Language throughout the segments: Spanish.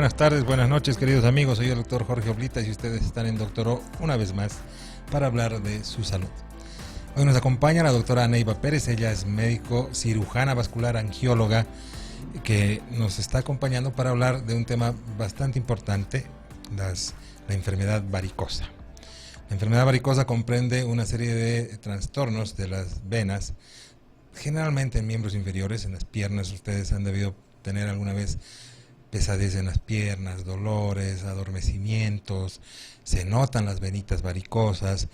buenas tardes, buenas noches, queridos amigos. Soy el doctor Jorge Oblitas y ustedes están en Doctoró una vez más para hablar de su salud. Hoy nos acompaña la doctora Neiva Pérez. Ella es médico cirujana vascular angióloga que nos está acompañando para hablar de un tema bastante importante, la enfermedad varicosa. La enfermedad varicosa comprende una serie de trastornos de las venas, generalmente en miembros inferiores, en las piernas. Ustedes han debido tener alguna vez pesadez en las piernas, dolores, adormecimientos, se notan las venitas varicosas.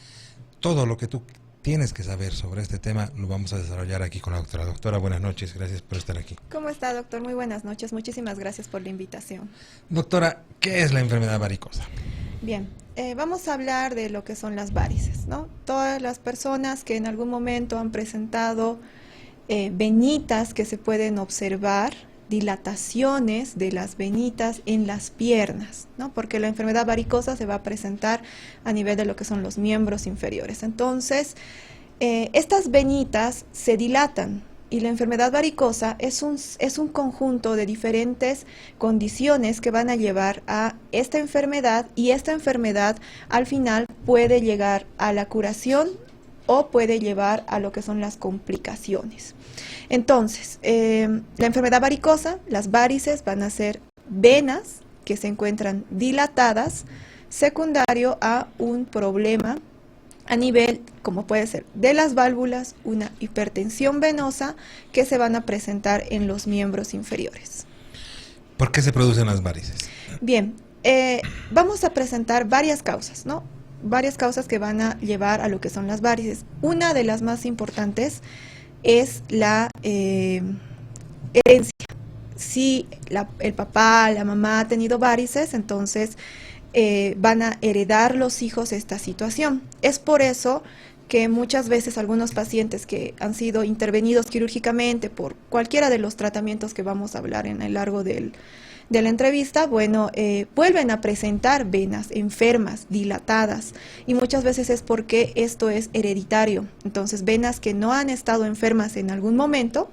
Todo lo que tú tienes que saber sobre este tema lo vamos a desarrollar aquí con la doctora. Doctora, buenas noches, gracias por estar aquí. ¿Cómo está, doctor? Muy buenas noches, muchísimas gracias por la invitación. Doctora, ¿qué es la enfermedad varicosa? Bien, vamos a hablar de lo que son las varices, ¿no? Todas las personas que en algún momento han presentado venitas que se pueden observar, dilataciones de las venitas en las piernas, ¿no? Porque la enfermedad varicosa se va a presentar a nivel de lo que son los miembros inferiores. Entonces, estas venitas se dilatan y la enfermedad varicosa es un conjunto de diferentes condiciones que van a llevar a esta enfermedad, y esta enfermedad al final puede llegar a la curación o puede llevar a lo que son las complicaciones. Entonces, la enfermedad varicosa, las varices van a ser venas que se encuentran dilatadas, secundario a un problema a nivel, como puede ser de las válvulas, una hipertensión venosa que se van a presentar en los miembros inferiores. ¿Por qué se producen las varices? Bien, vamos a presentar varias causas, ¿no? Varias causas que van a llevar a lo que son las varices. Una de las más importantes es la herencia. Si el papá, la mamá ha tenido varices, entonces van a heredar los hijos esta situación. Es por eso que muchas veces algunos pacientes que han sido intervenidos quirúrgicamente por cualquiera de los tratamientos que vamos a hablar en el largo de la entrevista, bueno, vuelven a presentar venas enfermas, dilatadas, y muchas veces es porque esto es hereditario. Entonces, venas que no han estado enfermas en algún momento,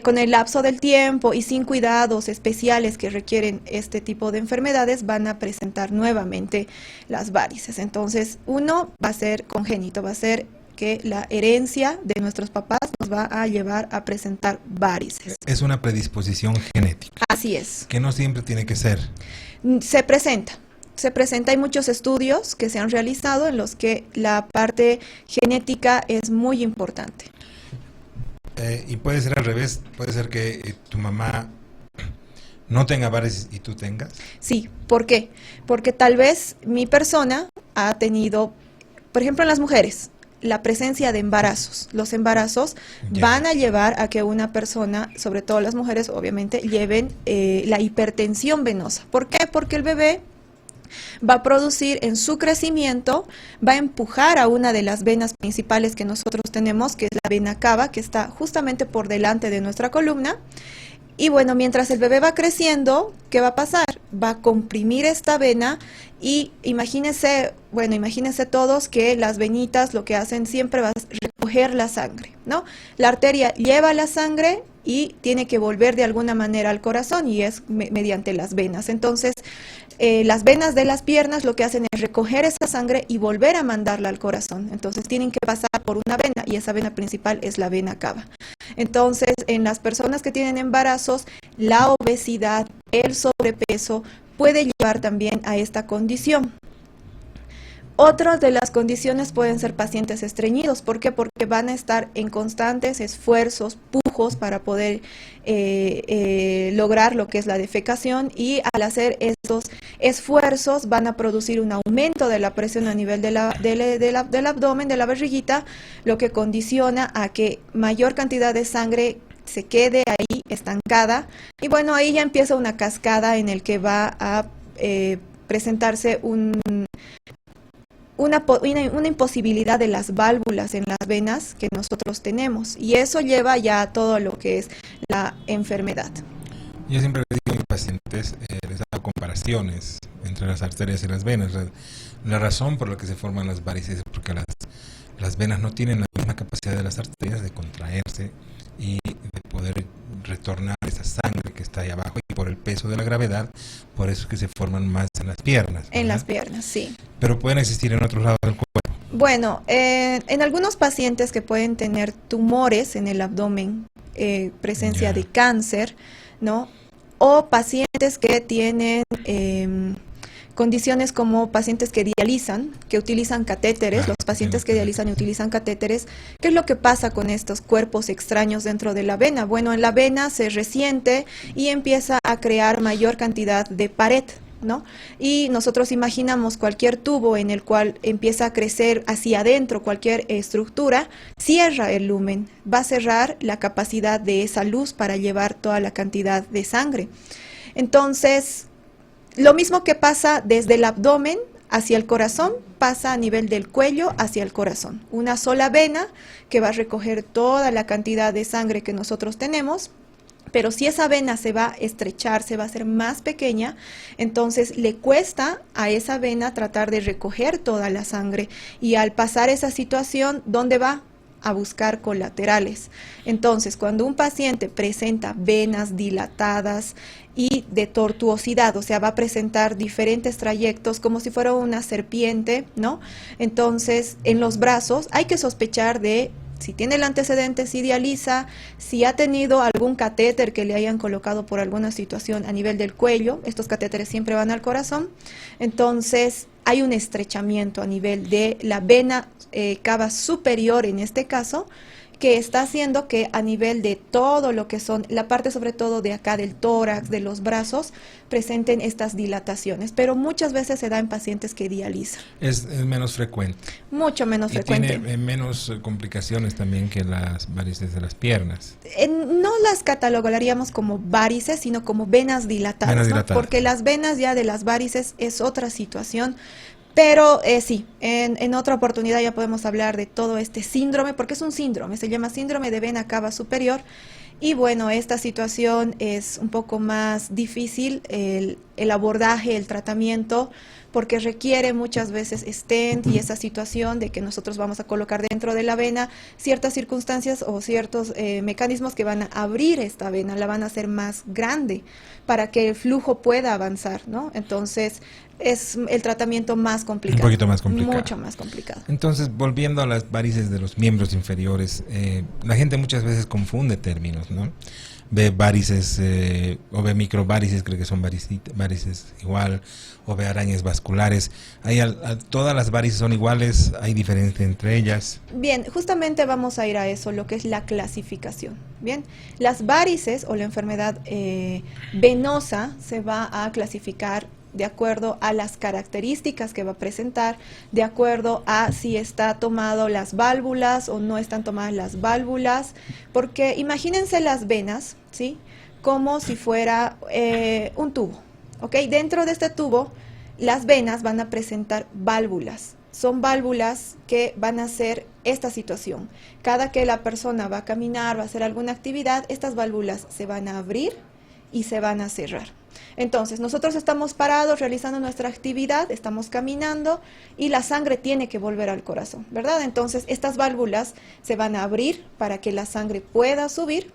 con el lapso del tiempo y sin cuidados especiales que requieren este tipo de enfermedades, van a presentar nuevamente las varices. Entonces, uno va a ser congénito, va a ser que la herencia de nuestros papás nos va a llevar a presentar varices. Es una predisposición genética. Así es. Que no siempre tiene que ser. Se presenta, hay muchos estudios que se han realizado en los que la parte genética es muy importante. Y puede ser al revés, puede ser que tu mamá no tenga varices y tú tengas. Sí, ¿por qué? Porque tal vez mi persona ha tenido, por ejemplo en las mujeres, la presencia de embarazos. Los embarazos van a llevar a que una persona, sobre todo las mujeres obviamente, lleven la hipertensión venosa. ¿Por qué? Porque el bebé va a producir en su crecimiento, va a empujar a una de las venas principales que nosotros tenemos, que es la vena cava, que está justamente por delante de nuestra columna. Y bueno, mientras el bebé va creciendo, ¿qué va a pasar? Va a comprimir esta vena y imagínense todos que las venitas lo que hacen siempre va a recoger la sangre, ¿no? La arteria lleva la sangre y tiene que volver de alguna manera al corazón, y es mediante las venas. Entonces, las venas de las piernas lo que hacen es recoger esa sangre y volver a mandarla al corazón. Entonces tienen que pasar por una vena, y esa vena principal es la vena cava. Entonces, en las personas que tienen embarazos, la obesidad, el sobrepeso puede llevar también a esta condición. Otras de las condiciones pueden ser pacientes estreñidos. ¿Por qué? Porque van a estar en constantes esfuerzos, pujos para poder lograr lo que es la defecación, y al hacer estos esfuerzos van a producir un aumento de la presión a nivel del abdomen, de la barriguita, lo que condiciona a que mayor cantidad de sangre se quede ahí estancada, y bueno, ahí ya empieza una cascada en el que va a presentarse una imposibilidad de las válvulas en las venas que nosotros tenemos, y eso lleva ya a todo lo que es la enfermedad. Yo siempre le digo a mis pacientes, les hago comparaciones entre las arterias y las venas. La razón por la que se forman las varices es porque las venas no tienen la misma capacidad de las arterias de contraerse y de poder retornar esa sangre que está ahí abajo, y por por el peso de la gravedad, por eso es que se forman más en las piernas, ¿verdad? En las piernas, sí. Pero pueden existir en otros lados del cuerpo. Bueno, en algunos pacientes que pueden tener tumores en el abdomen, presencia de cáncer, ¿no? O pacientes que tienen condiciones como pacientes que dializan, que utilizan catéteres, los pacientes que dializan y utilizan catéteres. ¿Qué es lo que pasa con estos cuerpos extraños dentro de la vena? Bueno, en la vena se resiente y empieza a crear mayor cantidad de pared, ¿no? Y nosotros imaginamos cualquier tubo en el cual empieza a crecer hacia adentro cualquier estructura, cierra el lumen, va a cerrar la capacidad de esa luz para llevar toda la cantidad de sangre. Entonces, lo mismo que pasa desde el abdomen hacia el corazón, pasa a nivel del cuello hacia el corazón. Una sola vena que va a recoger toda la cantidad de sangre que nosotros tenemos. Pero si esa vena se va a estrechar, se va a hacer más pequeña, entonces le cuesta a esa vena tratar de recoger toda la sangre. Y al pasar esa situación, ¿dónde va? A buscar colaterales. Entonces, cuando un paciente presenta venas dilatadas y de tortuosidad, o sea, va a presentar diferentes trayectos como si fuera una serpiente, ¿no? Entonces, en los brazos hay que sospechar de si tiene el antecedente, si dializa, si ha tenido algún catéter que le hayan colocado por alguna situación a nivel del cuello. Estos catéteres siempre van al corazón. Entonces, hay un estrechamiento a nivel de la vena cava superior en este caso, que está haciendo que a nivel de todo lo que son, la parte sobre todo de acá del tórax, de los brazos, presenten estas dilataciones, pero muchas veces se da en pacientes que dializan. Es menos frecuente. Mucho menos y frecuente. Tiene menos complicaciones también que las varices de las piernas. No las catalogaríamos como varices, sino como venas dilatadas, Venas ¿no? dilatadas. Porque las venas ya de las varices es otra situación. Pero sí, en otra oportunidad ya podemos hablar de todo este síndrome, porque es un síndrome, se llama síndrome de vena cava superior. Y bueno, esta situación es un poco más difícil, el abordaje, el tratamiento, porque requiere muchas veces stent y esa situación de que nosotros vamos a colocar dentro de la vena ciertas circunstancias o ciertos mecanismos que van a abrir esta vena, la van a hacer más grande para que el flujo pueda avanzar, ¿no? Entonces, es el tratamiento más complicado. Un poquito más complicado. Mucho más complicado. Entonces, volviendo a las varices de los miembros inferiores, la gente muchas veces confunde términos, ¿no? Ve varices o ve microvarices, cree que son varices igual, o ve arañas vasculares. ¿Todas las varices son iguales? ¿Hay diferencia entre ellas? Bien, justamente vamos a ir a eso, lo que es la clasificación. Bien, las varices o la enfermedad venosa se va a clasificar de acuerdo a las características que va a presentar, de acuerdo a si está tomado las válvulas o no están tomadas las válvulas, porque imagínense las venas, ¿sí? Como si fuera un tubo, ¿ok? Dentro de este tubo, las venas van a presentar válvulas. Son válvulas que van a hacer esta situación. Cada que la persona va a caminar, va a hacer alguna actividad, estas válvulas se van a abrir y se van a cerrar. Entonces, nosotros estamos parados realizando nuestra actividad, estamos caminando y la sangre tiene que volver al corazón, ¿verdad? Entonces, estas válvulas se van a abrir para que la sangre pueda subir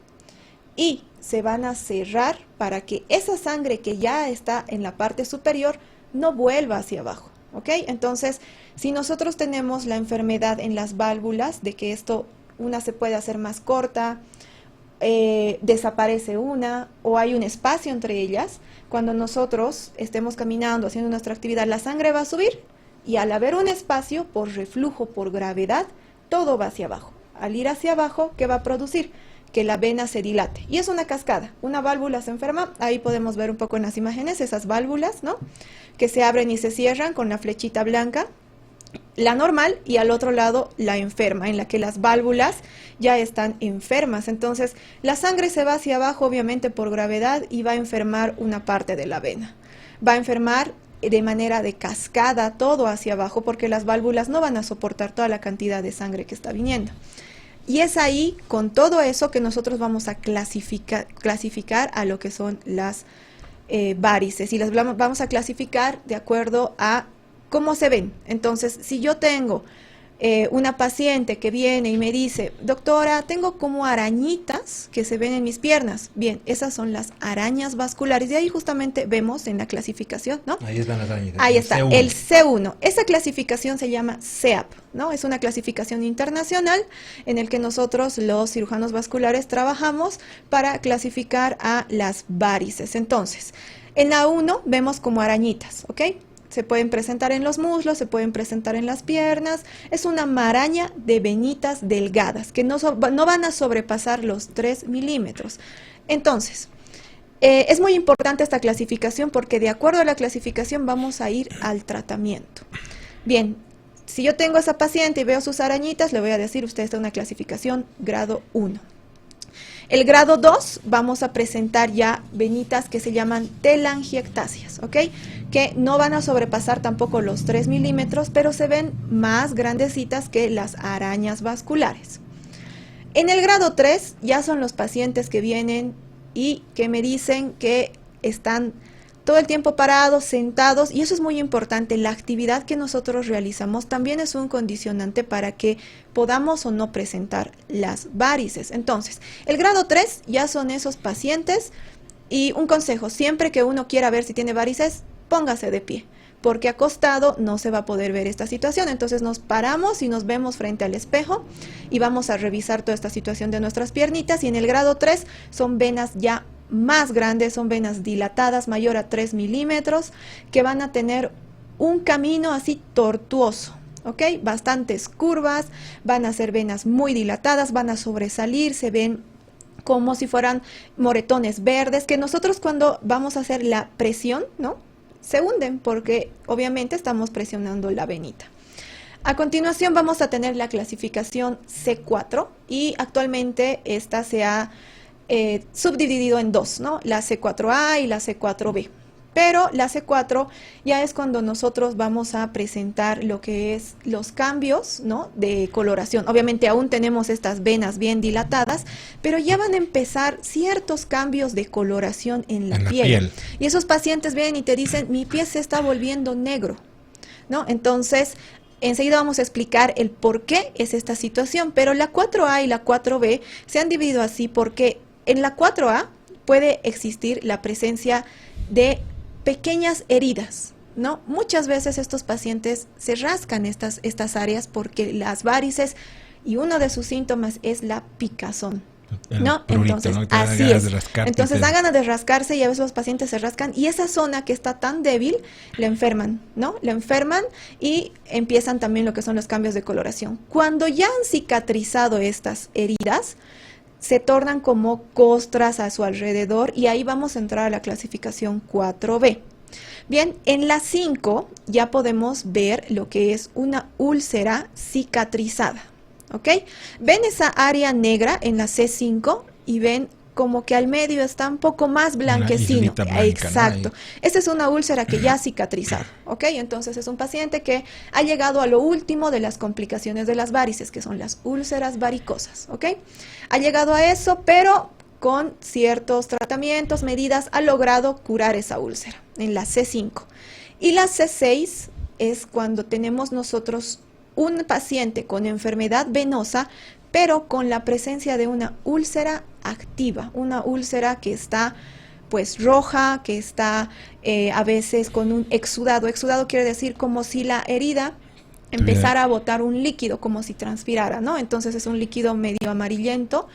y se van a cerrar para que esa sangre que ya está en la parte superior no vuelva hacia abajo, ¿ok? Entonces, si nosotros tenemos la enfermedad en las válvulas, de que una se puede hacer más corta, desaparece una o hay un espacio entre ellas, cuando nosotros estemos caminando, haciendo nuestra actividad, la sangre va a subir y al haber un espacio, por reflujo, por gravedad, todo va hacia abajo. Al ir hacia abajo, ¿qué va a producir? Que la vena se dilate. Y es una cascada. Una válvula se enferma, ahí podemos ver un poco en las imágenes esas válvulas, ¿no? Que se abren y se cierran con la flechita blanca. La normal y al otro lado la enferma, en la que las válvulas ya están enfermas. Entonces, la sangre se va hacia abajo, obviamente por gravedad, y va a enfermar una parte de la vena. Va a enfermar de manera de cascada todo hacia abajo, porque las válvulas no van a soportar toda la cantidad de sangre que está viniendo. Y es ahí, con todo eso, que nosotros vamos a clasificar a lo que son las varices. Y las vamos a clasificar de acuerdo a cómo se ven. Entonces, si yo tengo una paciente que viene y me dice, doctora, tengo como arañitas que se ven en mis piernas. Bien, esas son las arañas vasculares. Y ahí justamente vemos en la clasificación, ¿no? Ahí están las arañitas. Ahí está, C1. el C1. Esa clasificación se llama CEAP, ¿no? Es una clasificación internacional en el que nosotros, los cirujanos vasculares, trabajamos para clasificar a las varices. Entonces, en la 1 vemos como arañitas, ¿ok? Se pueden presentar en los muslos, se pueden presentar en las piernas. Es una maraña de venitas delgadas que no van a sobrepasar los 3 milímetros. Entonces, es muy importante esta clasificación porque de acuerdo a la clasificación vamos a ir al tratamiento. Bien, si yo tengo a esa paciente y veo sus arañitas, le voy a decir, usted está en una clasificación grado 1. El grado 2 vamos a presentar ya venitas que se llaman telangiectasias, ¿ok? Que no van a sobrepasar tampoco los 3 milímetros, pero se ven más grandecitas que las arañas vasculares. En el grado 3 ya son los pacientes que vienen y que me dicen que están todo el tiempo parados, sentados, y eso es muy importante. La actividad que nosotros realizamos también es un condicionante para que podamos o no presentar las varices. Entonces, el grado 3 ya son esos pacientes, y un consejo, siempre que uno quiera ver si tiene varices, póngase de pie, porque acostado no se va a poder ver esta situación. Entonces nos paramos y nos vemos frente al espejo y vamos a revisar toda esta situación de nuestras piernitas, y en el grado 3 son venas ya más grandes, son venas dilatadas, mayor a 3 milímetros, que van a tener un camino así tortuoso, ¿ok? Bastantes curvas, van a ser venas muy dilatadas, van a sobresalir, se ven como si fueran moretones verdes, que nosotros cuando vamos a hacer la presión, ¿no? Se hunden porque obviamente estamos presionando la venita. A continuación vamos a tener la clasificación C4, y actualmente esta se ha subdividido en dos, ¿no? La C4A y la C4B. Pero la C4 ya es cuando nosotros vamos a presentar lo que es los cambios, ¿no? De coloración. Obviamente aún tenemos estas venas bien dilatadas, pero ya van a empezar ciertos cambios de coloración en la piel. Y esos pacientes vienen y te dicen, mi piel se está volviendo negro, ¿no? Entonces, enseguida vamos a explicar el por qué es esta situación, pero la 4A y la 4B se han dividido así porque en la 4A puede existir la presencia de pequeñas heridas, ¿no? Muchas veces estos pacientes se rascan estas áreas porque las varices, y uno de sus síntomas es la picazón, ¿no? Prurito, entonces, ¿no? así es. Entonces dan ganas de rascarse, y a veces los pacientes se rascan y esa zona que está tan débil la enferman, ¿no? La enferman y empiezan también lo que son los cambios de coloración. Cuando ya han cicatrizado estas heridas, se tornan como costras a su alrededor, y ahí vamos a entrar a la clasificación 4B. Bien, en la 5 ya podemos ver lo que es una úlcera cicatrizada, ¿ok? Ven esa área negra en la C5 y ven como que al medio está un poco más blanquecino. Blanca, exacto. ¿no? Esta es una úlcera que ya ha cicatrizado, ¿ok? Entonces es un paciente que ha llegado a lo último de las complicaciones de las varices, que son las úlceras varicosas, ¿ok? Ha llegado a eso, pero con ciertos tratamientos, medidas, ha logrado curar esa úlcera en la C5. Y la C6 es cuando tenemos nosotros un paciente con enfermedad venosa, pero con la presencia de una úlcera activa, una úlcera que está pues roja, que está a veces con un exudado. Exudado quiere decir como si la herida empezara a botar un líquido, como si transpirara, ¿no? Entonces es un líquido medio amarillento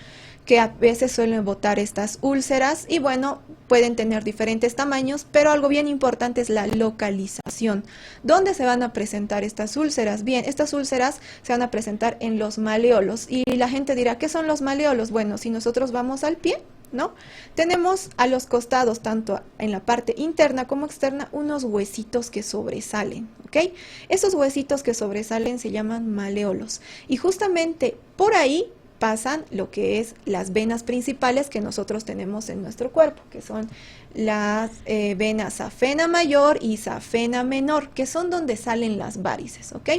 que a veces suelen botar estas úlceras, y bueno, pueden tener diferentes tamaños, pero algo bien importante es la localización. ¿Dónde se van a presentar estas úlceras? Bien, estas úlceras se van a presentar en los maleolos, y la gente dirá, ¿qué son los maleolos? Bueno, si nosotros vamos al pie, ¿no? Tenemos a los costados, tanto en la parte interna como externa, unos huesitos que sobresalen, ¿ok? Esos huesitos que sobresalen se llaman maleolos, y justamente por ahí pasan lo que es las venas principales que nosotros tenemos en nuestro cuerpo, que son las venas safena mayor y safena menor, que son donde salen las varices, ¿ok?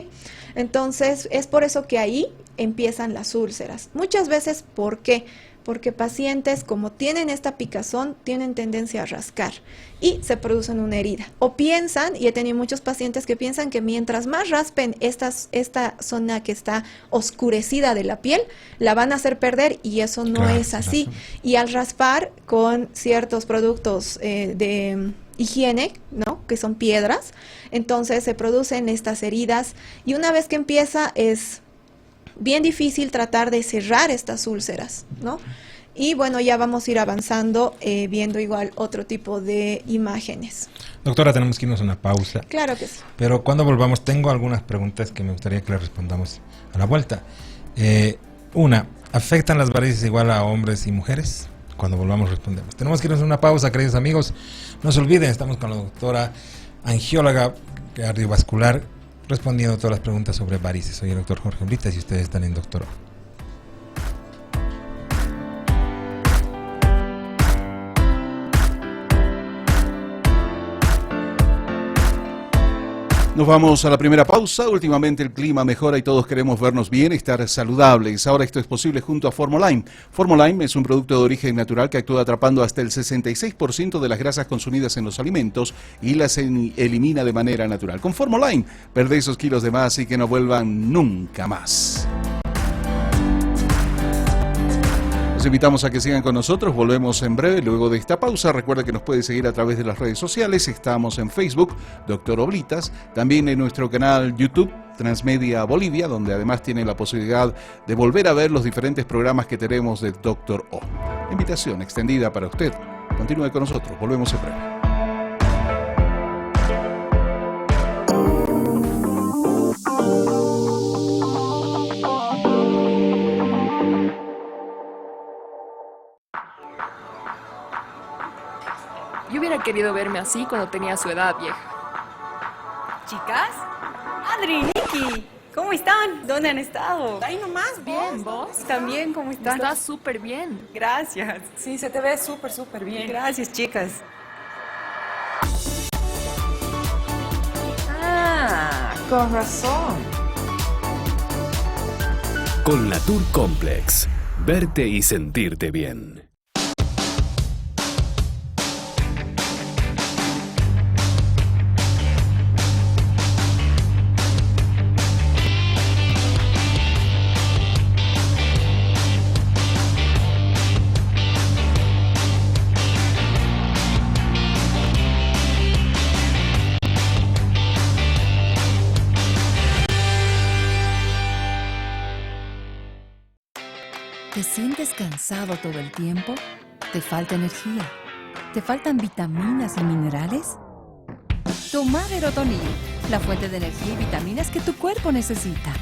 Entonces, es por eso que ahí empiezan las úlceras. Muchas veces, ¿por qué? porque pacientes, como tienen esta picazón, tienen tendencia a rascar y se producen una herida. O piensan, y he tenido muchos pacientes que piensan que mientras más raspen esta zona que está oscurecida de la piel, la van a hacer perder, y eso no es así. Y al raspar con ciertos productos de higiene, ¿no?, que son piedras, entonces se producen estas heridas, y una vez que empieza es bien difícil tratar de cerrar estas úlceras, ¿no? Y bueno, ya vamos a ir avanzando viendo igual otro tipo de imágenes. Doctora, tenemos que irnos a una pausa. Claro que sí. Pero cuando volvamos tengo algunas preguntas que me gustaría que le respondamos a la vuelta. Una, ¿afectan las varices igual a hombres y mujeres? Cuando volvamos respondemos. Tenemos que irnos a una pausa, queridos amigos. No se olviden, estamos con la doctora angióloga cardiovascular respondiendo todas las preguntas sobre varices. Soy el doctor Jorge Oblitas y ustedes están en Doctor O. Nos vamos a la primera pausa. Últimamente el clima mejora y todos queremos vernos bien y estar saludables. Ahora esto es posible junto a Formolime. Formolime es un producto de origen natural que actúa atrapando hasta el 66% de las grasas consumidas en los alimentos y las elimina de manera natural. Con Formolime, perdé esos kilos de más y que no vuelvan nunca más. Los invitamos a que sigan con nosotros, volvemos en breve luego de esta pausa. Recuerda que nos puede seguir a través de las redes sociales, estamos en Facebook, Doctor Oblitas, también en nuestro canal YouTube, Transmedia Bolivia, donde además tiene la posibilidad de volver a ver los diferentes programas que tenemos de Doctor O. Invitación extendida para usted. Continúe con nosotros, volvemos en breve. Yo hubiera querido verme así cuando tenía su edad, vieja. ¿Chicas? Adri, Nikki, ¿cómo están? ¿Dónde han estado? Ahí nomás, Bien, ¿vos? También, ¿cómo están? Estás súper bien. Gracias. Sí, se te ve súper bien. Gracias, chicas. Ah, con razón. Con Natur Complex, verte y sentirte bien. ¿Te sientes cansado todo el tiempo? ¿Te falta energía? ¿Te faltan vitaminas y minerales? Toma Verotonil, la fuente de energía y vitaminas que tu cuerpo necesita.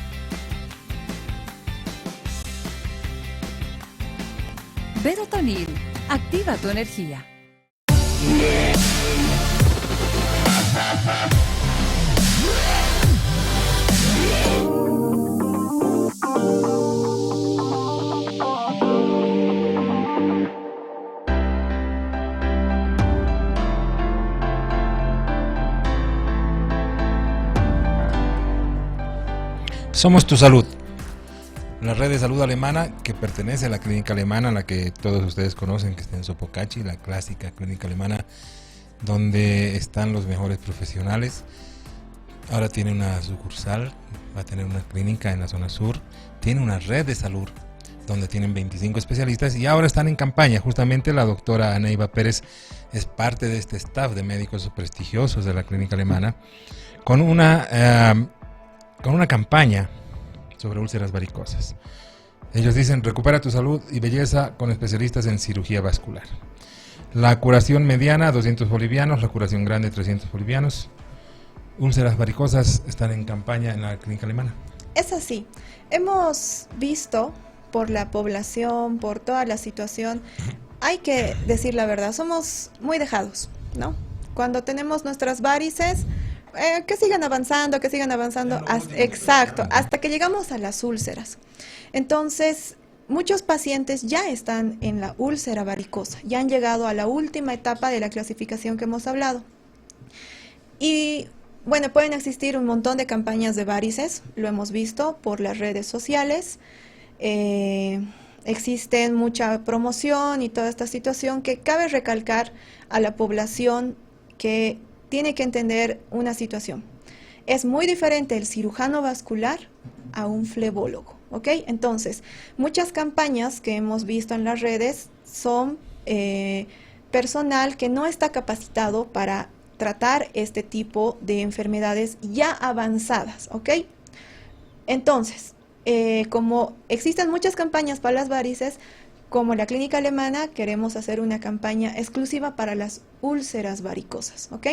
Verotonil, activa tu energía. Somos tu salud, la red de salud alemana que pertenece a la clínica alemana, la que todos ustedes conocen, que está en Sopocachi, la clásica clínica alemana, donde están los mejores profesionales. Ahora tiene una sucursal, va a tener una clínica en la zona sur, tiene una red de salud donde tienen 25 especialistas y ahora están en campaña. Justamente la doctora Aneiva Pérez es parte de este staff de médicos prestigiosos de la clínica alemana con una campaña sobre úlceras varicosas. Ellos dicen: recupera tu salud y belleza con especialistas en cirugía vascular. La curación mediana, 200 bolivianos, la curación grande, 300 bolivianos. Úlceras varicosas están en campaña en la clínica alemana. Es así. Hemos visto por la población, por toda la situación, hay que decir la verdad, somos muy dejados, ¿no? Cuando tenemos nuestras varices, que sigan avanzando, exacto, hasta que llegamos a las úlceras. Entonces, muchos pacientes ya están en la úlcera varicosa, ya han llegado a la última etapa de la clasificación que hemos hablado. Y bueno, pueden existir un montón de campañas de varices, lo hemos visto por las redes sociales. existen mucha promoción y toda esta situación que cabe recalcar a la población que tiene que entender una situación. Es muy diferente el cirujano vascular a un flebólogo, ¿ok? Entonces, muchas campañas que hemos visto en las redes son personal que no está capacitado para tratar este tipo de enfermedades ya avanzadas, ¿ok? Entonces, como existen muchas campañas para las varices, como la clínica alemana, queremos hacer una campaña exclusiva para las úlceras varicosas, ¿ok?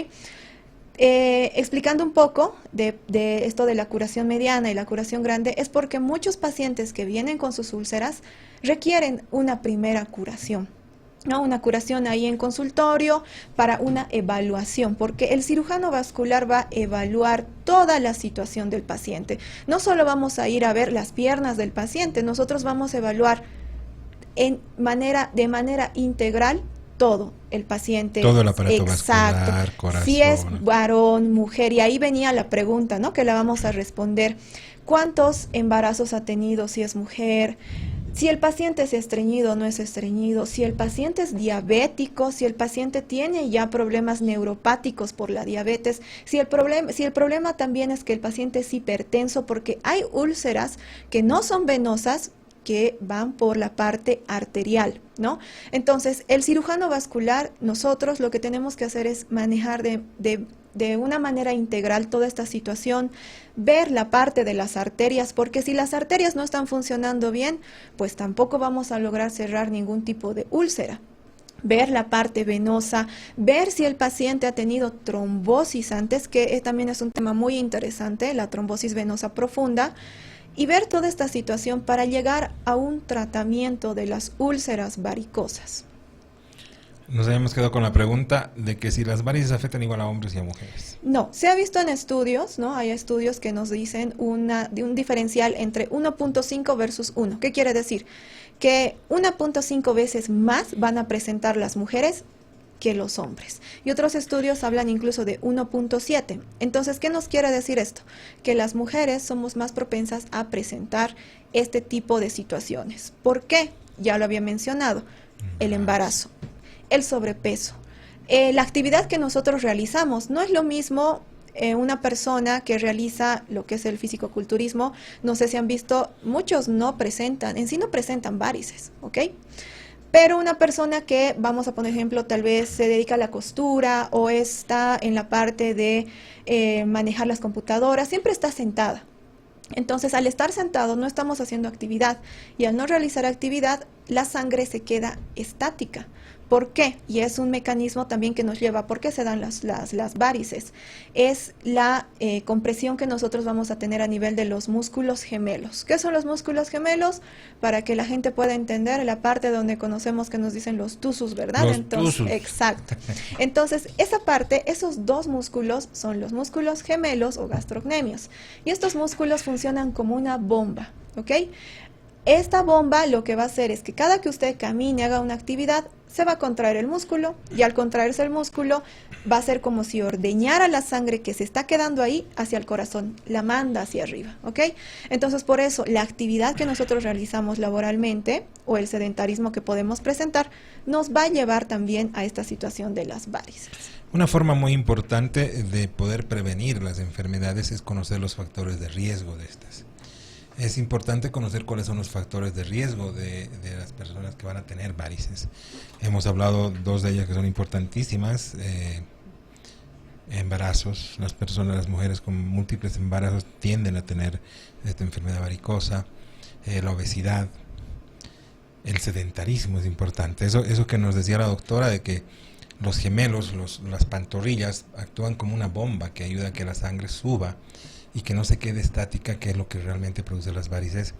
Explicando un poco de esto de la curación mediana y la curación grande, es porque muchos pacientes que vienen con sus úlceras requieren una primera curación, ¿no? Una curación ahí en consultorio para una evaluación, porque el cirujano vascular va a evaluar toda la situación del paciente. No solo vamos a ir a ver las piernas del paciente, nosotros vamos a evaluar de manera integral todo el paciente. Todo el aparato exacto, vascular, corazón. Si es varón, mujer, y ahí venía la pregunta, ¿no? Que la vamos a responder. ¿Cuántos embarazos ha tenido si es mujer? Si el paciente es estreñido o no es estreñido, si el paciente es diabético, si el paciente tiene ya problemas neuropáticos por la diabetes, si el problema también es que el paciente es hipertenso, porque hay úlceras que no son venosas, que van por la parte arterial, ¿no? Entonces, el cirujano vascular, nosotros lo que tenemos que hacer es manejar de una manera integral toda esta situación, ver la parte de las arterias, porque si las arterias no están funcionando bien, pues tampoco vamos a lograr cerrar ningún tipo de úlcera. Ver la parte venosa, ver si el paciente ha tenido trombosis antes, que también es un tema muy interesante, la trombosis venosa profunda, y ver toda esta situación para llegar a un tratamiento de las úlceras varicosas. Nos habíamos quedado con la pregunta de que si las varices afectan igual a hombres y a mujeres. No, se ha visto en estudios, ¿no? Hay estudios que nos dicen de un diferencial entre 1.5 versus 1. ¿Qué quiere decir? Que 1.5 veces más van a presentar las mujeres que los hombres. Y otros estudios hablan incluso de 1.7. Entonces, ¿qué nos quiere decir esto? Que las mujeres somos más propensas a presentar este tipo de situaciones. ¿Por qué? Ya lo había mencionado. El embarazo, el sobrepeso. La actividad que nosotros realizamos no es lo mismo una persona que realiza lo que es el fisicoculturismo. No sé si han visto, muchos no presentan varices, ¿ok? Pero una persona que, vamos a poner ejemplo, tal vez se dedica a la costura o está en la parte de manejar las computadoras, siempre está sentada. Entonces, al estar sentado no estamos haciendo actividad, y al no realizar actividad, la sangre se queda estática. ¿Por qué? Y es un mecanismo también que nos lleva, ¿por qué se dan las varices? Es la compresión que nosotros vamos a tener a nivel de los músculos gemelos. ¿Qué son los músculos gemelos? Para que la gente pueda entender la parte donde conocemos que nos dicen los tusus, ¿verdad? Los tusus. Exacto. Entonces, esa parte, esos dos músculos son los músculos gemelos o gastrocnemios. Y estos músculos funcionan como una bomba, ¿ok? Esta bomba lo que va a hacer es que cada que usted camine, haga una actividad, se va a contraer el músculo, y al contraerse el músculo va a ser como si ordeñara la sangre que se está quedando ahí hacia el corazón, la manda hacia arriba, ¿ok? Entonces, por eso, la actividad que nosotros realizamos laboralmente o el sedentarismo que podemos presentar nos va a llevar también a esta situación de las varices. Una forma muy importante de poder prevenir las enfermedades es conocer los factores de riesgo de estas. Es importante conocer cuáles son los factores de riesgo de las personas que van a tener varices. Hemos hablado dos de ellas que son importantísimas. Embarazos, las mujeres con múltiples embarazos tienden a tener esta enfermedad varicosa. La obesidad, el sedentarismo es importante. Eso que nos decía la doctora de que los gemelos, las pantorrillas actúan como una bomba que ayuda a que la sangre suba y que no se quede estática, que es lo que realmente produce las varices.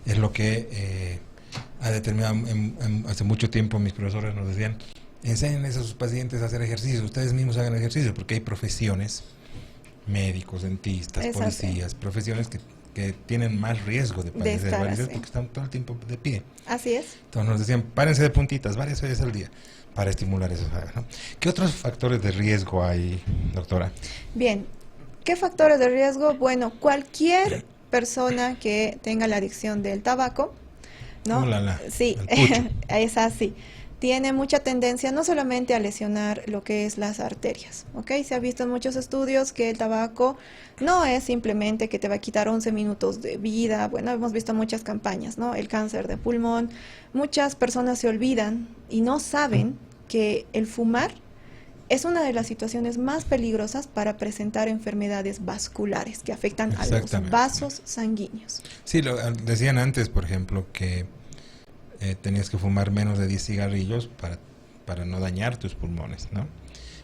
Es lo que ha determinado, hace mucho tiempo mis profesores nos decían, enseñen a sus pacientes a hacer ejercicio, ustedes mismos hagan ejercicio, porque hay profesiones, médicos, dentistas, policías, profesiones que tienen más riesgo de padecer varices porque están todo el tiempo de pie. Así es. Entonces nos decían, párense de puntitas varias veces al día para estimular eso, ¿no? ¿Qué otros factores de riesgo hay, doctora? Bien, ¿qué factores de riesgo? Bueno, cualquier persona que tenga la adicción del tabaco ¿no? Ulala, Sí, el pucho. es así. Tiene mucha tendencia no solamente a lesionar lo que es las arterias, ¿ok? Se ha visto en muchos estudios que el tabaco no es simplemente que te va a quitar 11 minutos de vida. Bueno, hemos visto muchas campañas, ¿no? El cáncer de pulmón. Muchas personas se olvidan y no saben que el fumar es una de las situaciones más peligrosas para presentar enfermedades vasculares que afectan a los Exactamente. vasos sanguíneos. Sí, decían antes, por ejemplo, que tenías que fumar menos de 10 cigarrillos para no dañar tus pulmones, ¿no?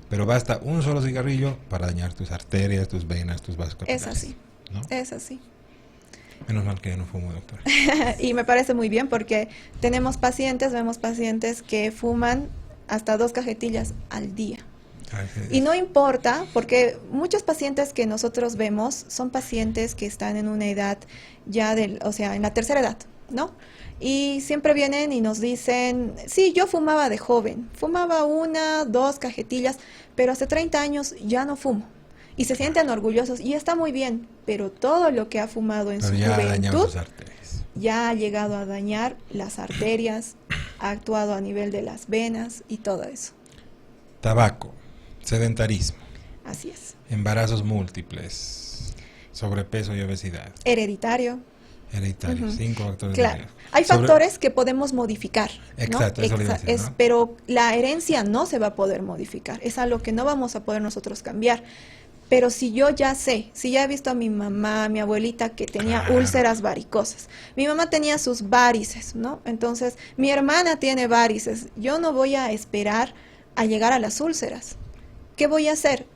Pero basta un solo cigarrillo para dañar tus arterias, tus venas, tus vasos capilares. Es así, ¿no? es así. Menos mal que yo no fumo, doctora. Y me parece muy bien porque vemos pacientes que fuman hasta 2 cajetillas al día. Y no importa, porque muchos pacientes que nosotros vemos son pacientes que están en una edad ya en la tercera edad, ¿no? Y siempre vienen y nos dicen, sí, yo fumaba de joven, fumaba 1, 2 cajetillas, pero hace 30 años ya no fumo. Y se sienten orgullosos y está muy bien, pero todo lo que ha fumado en Pero su ya ha dañado juventud sus arterias. ya ha llegado a dañar las arterias, ha actuado a nivel de las venas y todo eso. Tabaco, sedentarismo, Así es. embarazos múltiples, sobrepeso y obesidad, Hereditario. hereditario, 5 factores de Claro, riesgo. hay factores que podemos modificar, ¿no? Exacto, eso le iba a decir, ¿no? Pero la herencia no se va a poder modificar, es algo que no vamos a poder nosotros cambiar. Pero si yo ya sé, si ya he visto a mi mamá, a mi abuelita que tenía Claro. úlceras varicosas, mi mamá tenía sus varices, ¿no? Entonces, mi hermana tiene varices, yo no voy a esperar a llegar a las úlceras. ¿Qué voy a hacer?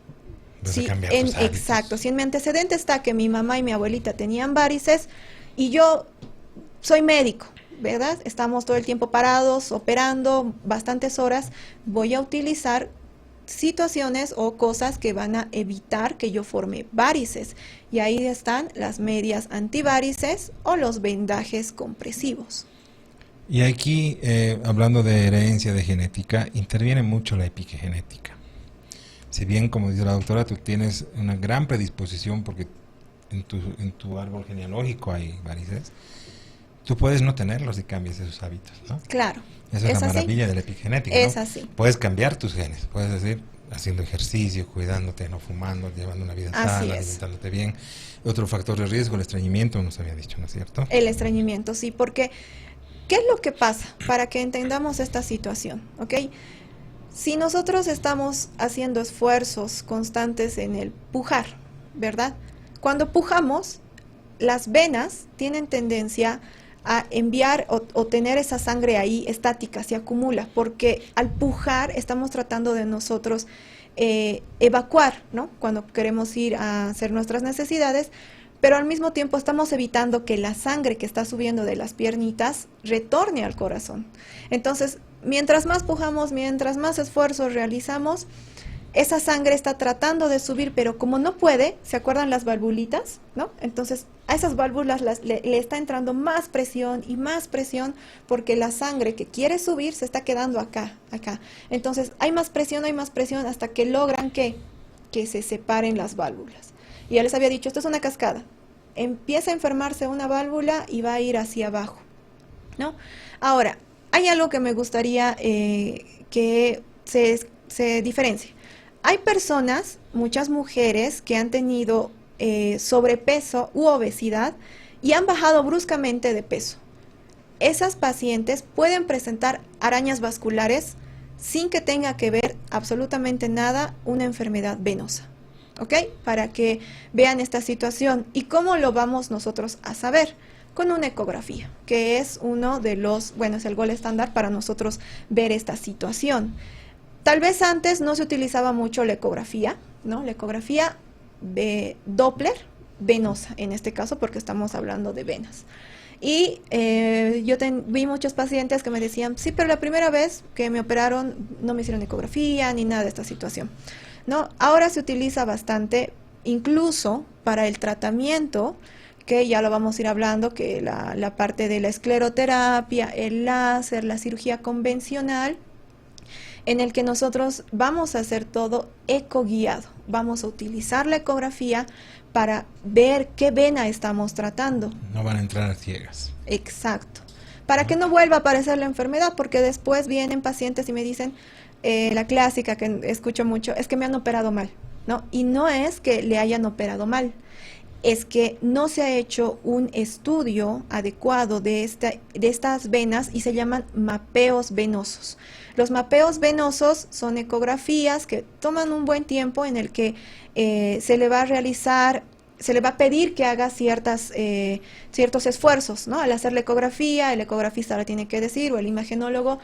Vas a cambiar tus hábitos. Exacto, si en mi antecedente está que mi mamá y mi abuelita tenían varices y yo soy médico, ¿verdad? Estamos todo el tiempo parados, operando bastantes horas, voy a utilizar situaciones o cosas que van a evitar que yo forme varices. Y ahí están las medias antivarices o los vendajes compresivos. Y aquí, hablando de herencia, de genética, interviene mucho la epigenética. Si bien, como dice la doctora, tú tienes una gran predisposición porque en tu árbol genealógico hay varices, tú puedes no tenerlos si cambias esos hábitos, ¿no? Claro. Esa es la así. maravilla de la epigenética, Es ¿no? así. Puedes cambiar tus genes, puedes decir, haciendo ejercicio, cuidándote, no fumando, llevando una vida Así sana, es. alimentándote bien. Otro factor de riesgo, el estreñimiento, nos había dicho, ¿no es cierto? El estreñimiento, sí, porque ¿qué es lo que pasa? Para que entendamos esta situación, ¿ok? Si nosotros estamos haciendo esfuerzos constantes en el pujar, ¿verdad? Cuando pujamos, las venas tienen tendencia a enviar o tener esa sangre ahí estática, se acumula, porque al pujar estamos tratando de nosotros evacuar, ¿no? Cuando queremos ir a hacer nuestras necesidades, pero al mismo tiempo estamos evitando que la sangre que está subiendo de las piernitas retorne al corazón. Entonces, mientras más pujamos, mientras más esfuerzos realizamos, esa sangre está tratando de subir, pero como no puede, ¿se acuerdan las valvulitas? ¿No? Entonces, a esas válvulas le está entrando más presión y más presión porque la sangre que quiere subir se está quedando acá. Entonces, hay más presión hasta que logran que se separen las válvulas. Y ya les había dicho, esto es una cascada. Empieza a enfermarse una válvula y va a ir hacia abajo, ¿no? Ahora, hay algo que me gustaría que se diferencie. Hay personas, muchas mujeres, que han tenido sobrepeso u obesidad y han bajado bruscamente de peso. Esas pacientes pueden presentar arañas vasculares sin que tenga que ver absolutamente nada una enfermedad venosa. ¿Ok? Para que vean esta situación. ¿Y cómo lo vamos nosotros a saber? Con una ecografía, que es uno de los, es el gol estándar para nosotros ver esta situación. Tal vez antes no se utilizaba mucho la ecografía, ¿no? La ecografía de Doppler venosa, en este caso, porque estamos hablando de venas. Y yo vi muchos pacientes que me decían, sí, pero la primera vez que me operaron no me hicieron ecografía ni nada de esta situación, ¿no? Ahora se utiliza bastante, incluso para el tratamiento, que ya lo vamos a ir hablando, que la parte de la escleroterapia, el láser, la cirugía convencional, en el que nosotros vamos a hacer todo ecoguiado. Vamos a utilizar la ecografía para ver qué vena estamos tratando. No van a entrar ciegas. Exacto. para que no vuelva a aparecer la enfermedad, porque después vienen pacientes y me dicen, la clásica que escucho mucho, es que me han operado mal, ¿no? Y no es que le hayan operado mal, es que no se ha hecho un estudio adecuado de estas venas y se llaman mapeos venosos. Los mapeos venosos son ecografías que toman un buen tiempo en el que se le va a pedir que haga ciertos esfuerzos, ¿no? Al hacer la ecografía, el ecografista le tiene que decir, o el imagenólogo,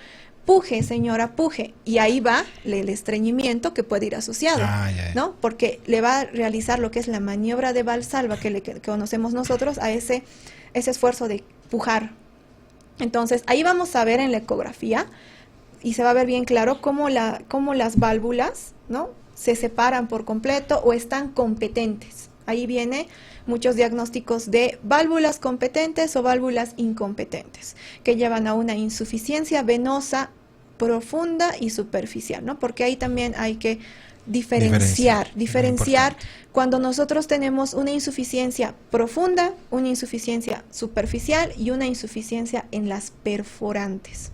puje, señora, puje. Y ahí va el estreñimiento que puede ir asociado, ¿no? Porque le va a realizar lo que es la maniobra de Valsalva que conocemos nosotros a ese esfuerzo de pujar. Entonces, ahí vamos a ver en la ecografía y se va a ver bien claro cómo las válvulas, ¿no? Se separan por completo o están competentes. Ahí viene muchos diagnósticos de válvulas competentes o válvulas incompetentes, que llevan a una insuficiencia venosa profunda y superficial, ¿no? Porque ahí también hay que diferenciar cuando nosotros tenemos una insuficiencia profunda, una insuficiencia superficial y una insuficiencia en las perforantes,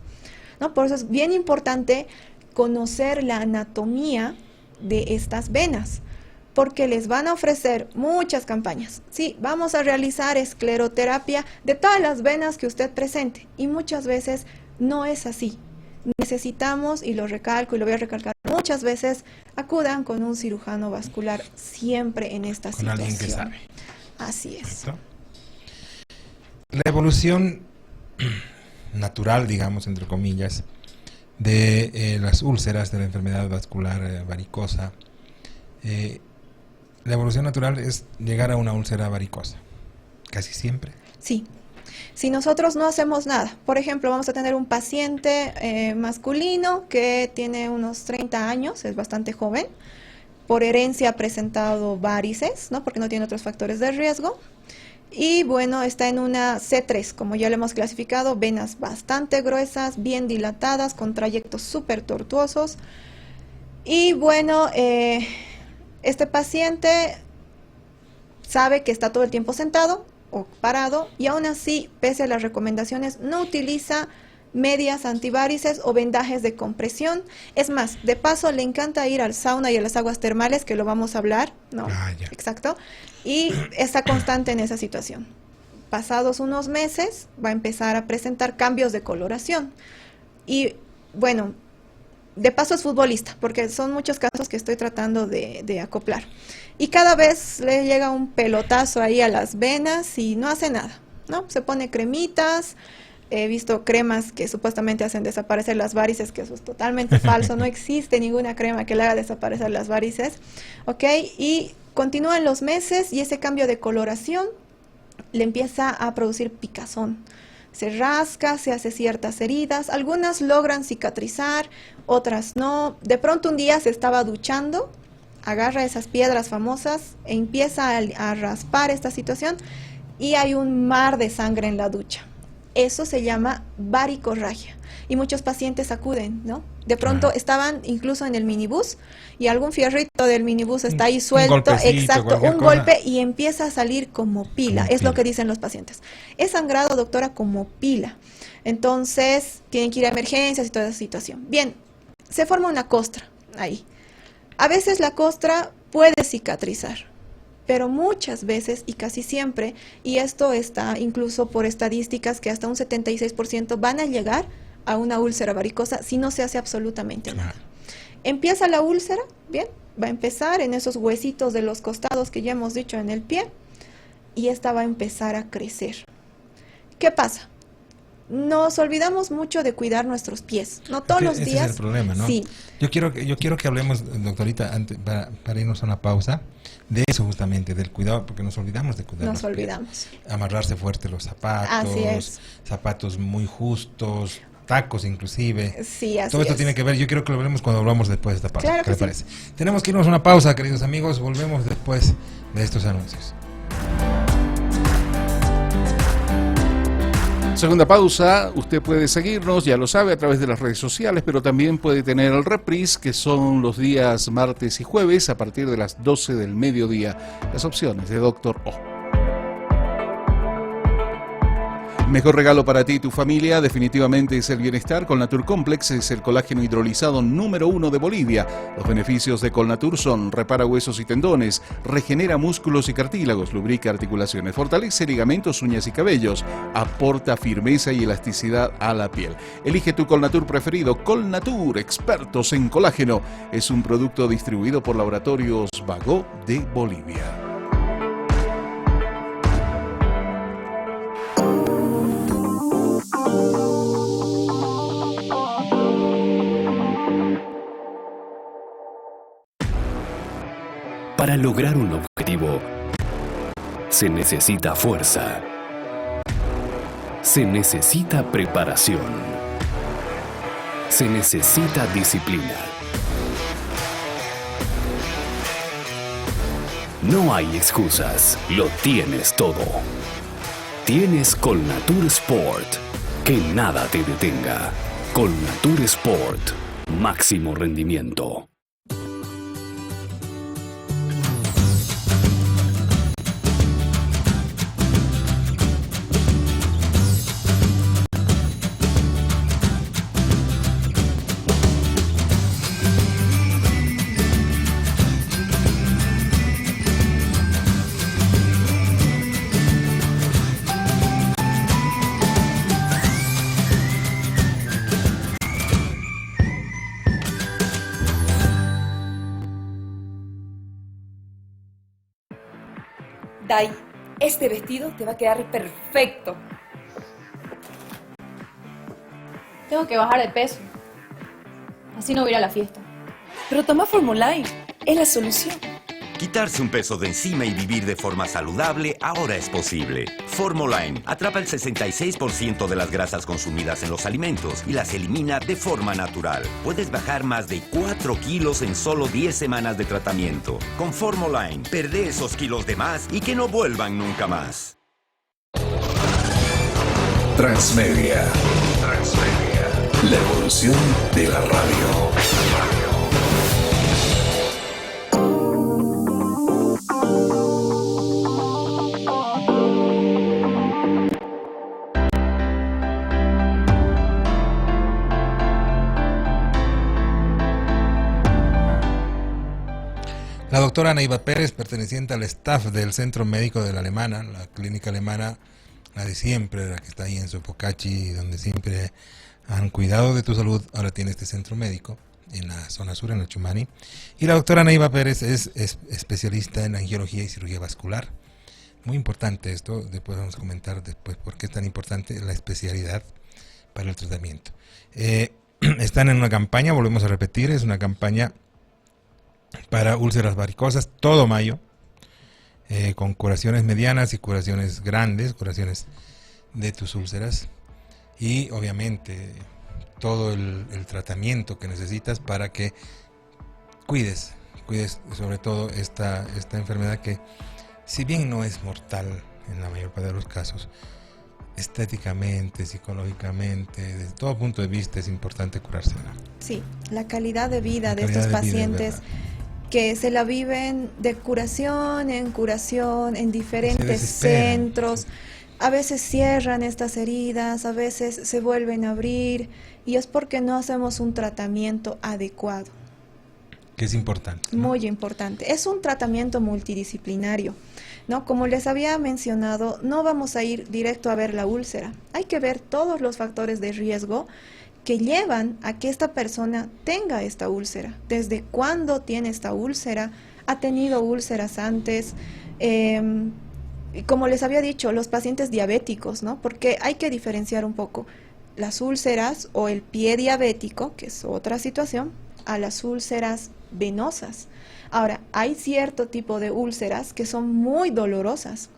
¿no? Por eso es bien importante conocer la anatomía de estas venas, porque les van a ofrecer muchas campañas. Sí, vamos a realizar escleroterapia de todas las venas que usted presente, y muchas veces no es así. Necesitamos, y lo recalco y lo voy a recalcar muchas veces, acudan con un cirujano vascular siempre en esta situación. Con alguien que sabe. Así es. ¿Correcto? La evolución natural, digamos, entre comillas, de las úlceras de la enfermedad vascular varicosa, la evolución natural es llegar a una úlcera varicosa, casi siempre. Sí. Si nosotros no hacemos nada, por ejemplo, vamos a tener un paciente masculino que tiene unos 30 años, es bastante joven, por herencia ha presentado varices, ¿no? Porque no tiene otros factores de riesgo, y bueno, está en una C3, como ya lo hemos clasificado, venas bastante gruesas, bien dilatadas, con trayectos súper tortuosos, y bueno, este paciente sabe que está todo el tiempo sentado o parado, y aún así, pese a las recomendaciones, no utiliza medias antivarices o vendajes de compresión. Es más, de paso le encanta ir al sauna y a las aguas termales, que lo vamos a hablar, ¿no? Exacto. Y está constante en esa situación. Pasados unos meses va a empezar a presentar cambios de coloración. Y bueno, de paso es futbolista, porque son muchos casos que estoy tratando de acoplar. Y cada vez le llega un pelotazo ahí a las venas y no hace nada, ¿no? Se pone cremitas. He visto cremas que supuestamente hacen desaparecer las varices, que eso es totalmente falso. No existe ninguna crema que le haga desaparecer las varices, ¿ok? Y continúan los meses y ese cambio de coloración le empieza a producir picazón. Se rasca, se hace ciertas heridas, algunas logran cicatrizar, otras no. De pronto un día se estaba duchando, agarra esas piedras famosas e empieza a raspar esta situación y hay un mar de sangre en la ducha. Eso se llama varicorragia y muchos pacientes acuden, ¿no? De pronto estaban incluso en el minibús y algún fierrito del minibús está ahí suelto, exacto, un golpe y empieza a salir como pila, es lo que dicen los pacientes. Es sangrado, doctora, como pila. Entonces tienen que ir a emergencias y toda esa situación. Bien, se forma una costra ahí. A veces la costra puede cicatrizar, pero muchas veces y casi siempre, y esto está incluso por estadísticas que hasta un 76% van a llegar a una úlcera varicosa si no se hace absolutamente nada. Empieza la úlcera, bien, va a empezar en esos huesitos de los costados que ya hemos dicho en el pie, y esta va a empezar a crecer. ¿Qué pasa? Nos olvidamos mucho de cuidar nuestros pies, no todos los días. Ese es el problema, ¿no? Sí. Yo quiero que hablemos, doctorita, para irnos a una pausa, de eso justamente, del cuidado, porque nos olvidamos de cuidar. Nos olvidamos. Amarrarse fuerte los zapatos, así es. Zapatos muy justos, tacos inclusive. Sí, así Todo esto es. tiene que ver, yo quiero que lo hablemos cuando hablamos después de esta pausa. Claro ¿Qué le sí. parece? Tenemos que irnos a una pausa, queridos amigos, volvemos después de estos anuncios. Segunda pausa, usted puede seguirnos, ya lo sabe, a través de las redes sociales, pero también puede tener el reprise, que son los días martes y jueves a partir de las 12 del mediodía. Las opciones de Dr. O. Mejor regalo para ti y tu familia definitivamente es el bienestar. Colnatur Complex es el colágeno hidrolizado número 1 de Bolivia. Los beneficios de Colnatur son: repara huesos y tendones, regenera músculos y cartílagos, lubrica articulaciones, fortalece ligamentos, uñas y cabellos, aporta firmeza y elasticidad a la piel. Elige tu Colnatur preferido. Colnatur, expertos en colágeno, es un producto distribuido por Laboratorios Bagó de Bolivia. Para lograr un objetivo, se necesita fuerza. Se necesita preparación. Se necesita disciplina. No hay excusas, lo tienes todo. Tienes Colnatur Sport, que nada te detenga. Colnatur Sport, máximo rendimiento. Dai, este vestido te va a quedar perfecto. Tengo que bajar de peso. Así no voy a ir a la fiesta. Pero toma Formuline, es la solución. Quitarse un peso de encima y vivir de forma saludable ahora es posible. Formuline atrapa el 66% de las grasas consumidas en los alimentos y las elimina de forma natural. Puedes bajar más de 4 kilos en solo 10 semanas de tratamiento. Con Formuline, perdé esos kilos de más y que no vuelvan nunca más. Transmedia. La evolución de la radio. La doctora Neiva Pérez, perteneciente al staff del Centro Médico de la Alemana, la clínica alemana, la de siempre, la que está ahí en Sopocachi, donde siempre han cuidado de tu salud, ahora tiene este centro médico en la zona sur, en el Chumani. Y la doctora Neiva Pérez es especialista en angiología y cirugía vascular. Muy importante esto, después vamos a comentar después por qué es tan importante la especialidad para el tratamiento. Están en una campaña, volvemos a repetir, es una campaña para úlceras varicosas, todo mayo, con curaciones medianas y curaciones grandes, curaciones de tus úlceras y obviamente todo el tratamiento que necesitas para que cuides sobre todo esta enfermedad que, si bien no es mortal en la mayor parte de los casos, estéticamente, psicológicamente, desde todo punto de vista es importante curársela. Sí, la calidad de vida de estos pacientes que se la viven de curación en diferentes centros. A veces cierran estas heridas, a veces se vuelven a abrir y es porque no hacemos un tratamiento adecuado. Que es importante, ¿no? Muy importante. Es un tratamiento multidisciplinario, ¿no? Como les había mencionado, no vamos a ir directo a ver la úlcera. Hay que ver todos los factores de riesgo que llevan a que esta persona tenga esta úlcera. ¿Desde cuándo tiene esta úlcera? ¿Ha tenido úlceras antes? Como les había dicho, los pacientes diabéticos, ¿no? Porque hay que diferenciar un poco las úlceras o el pie diabético, que es otra situación, a las úlceras venosas. Ahora, hay cierto tipo de úlceras que son muy dolorosas,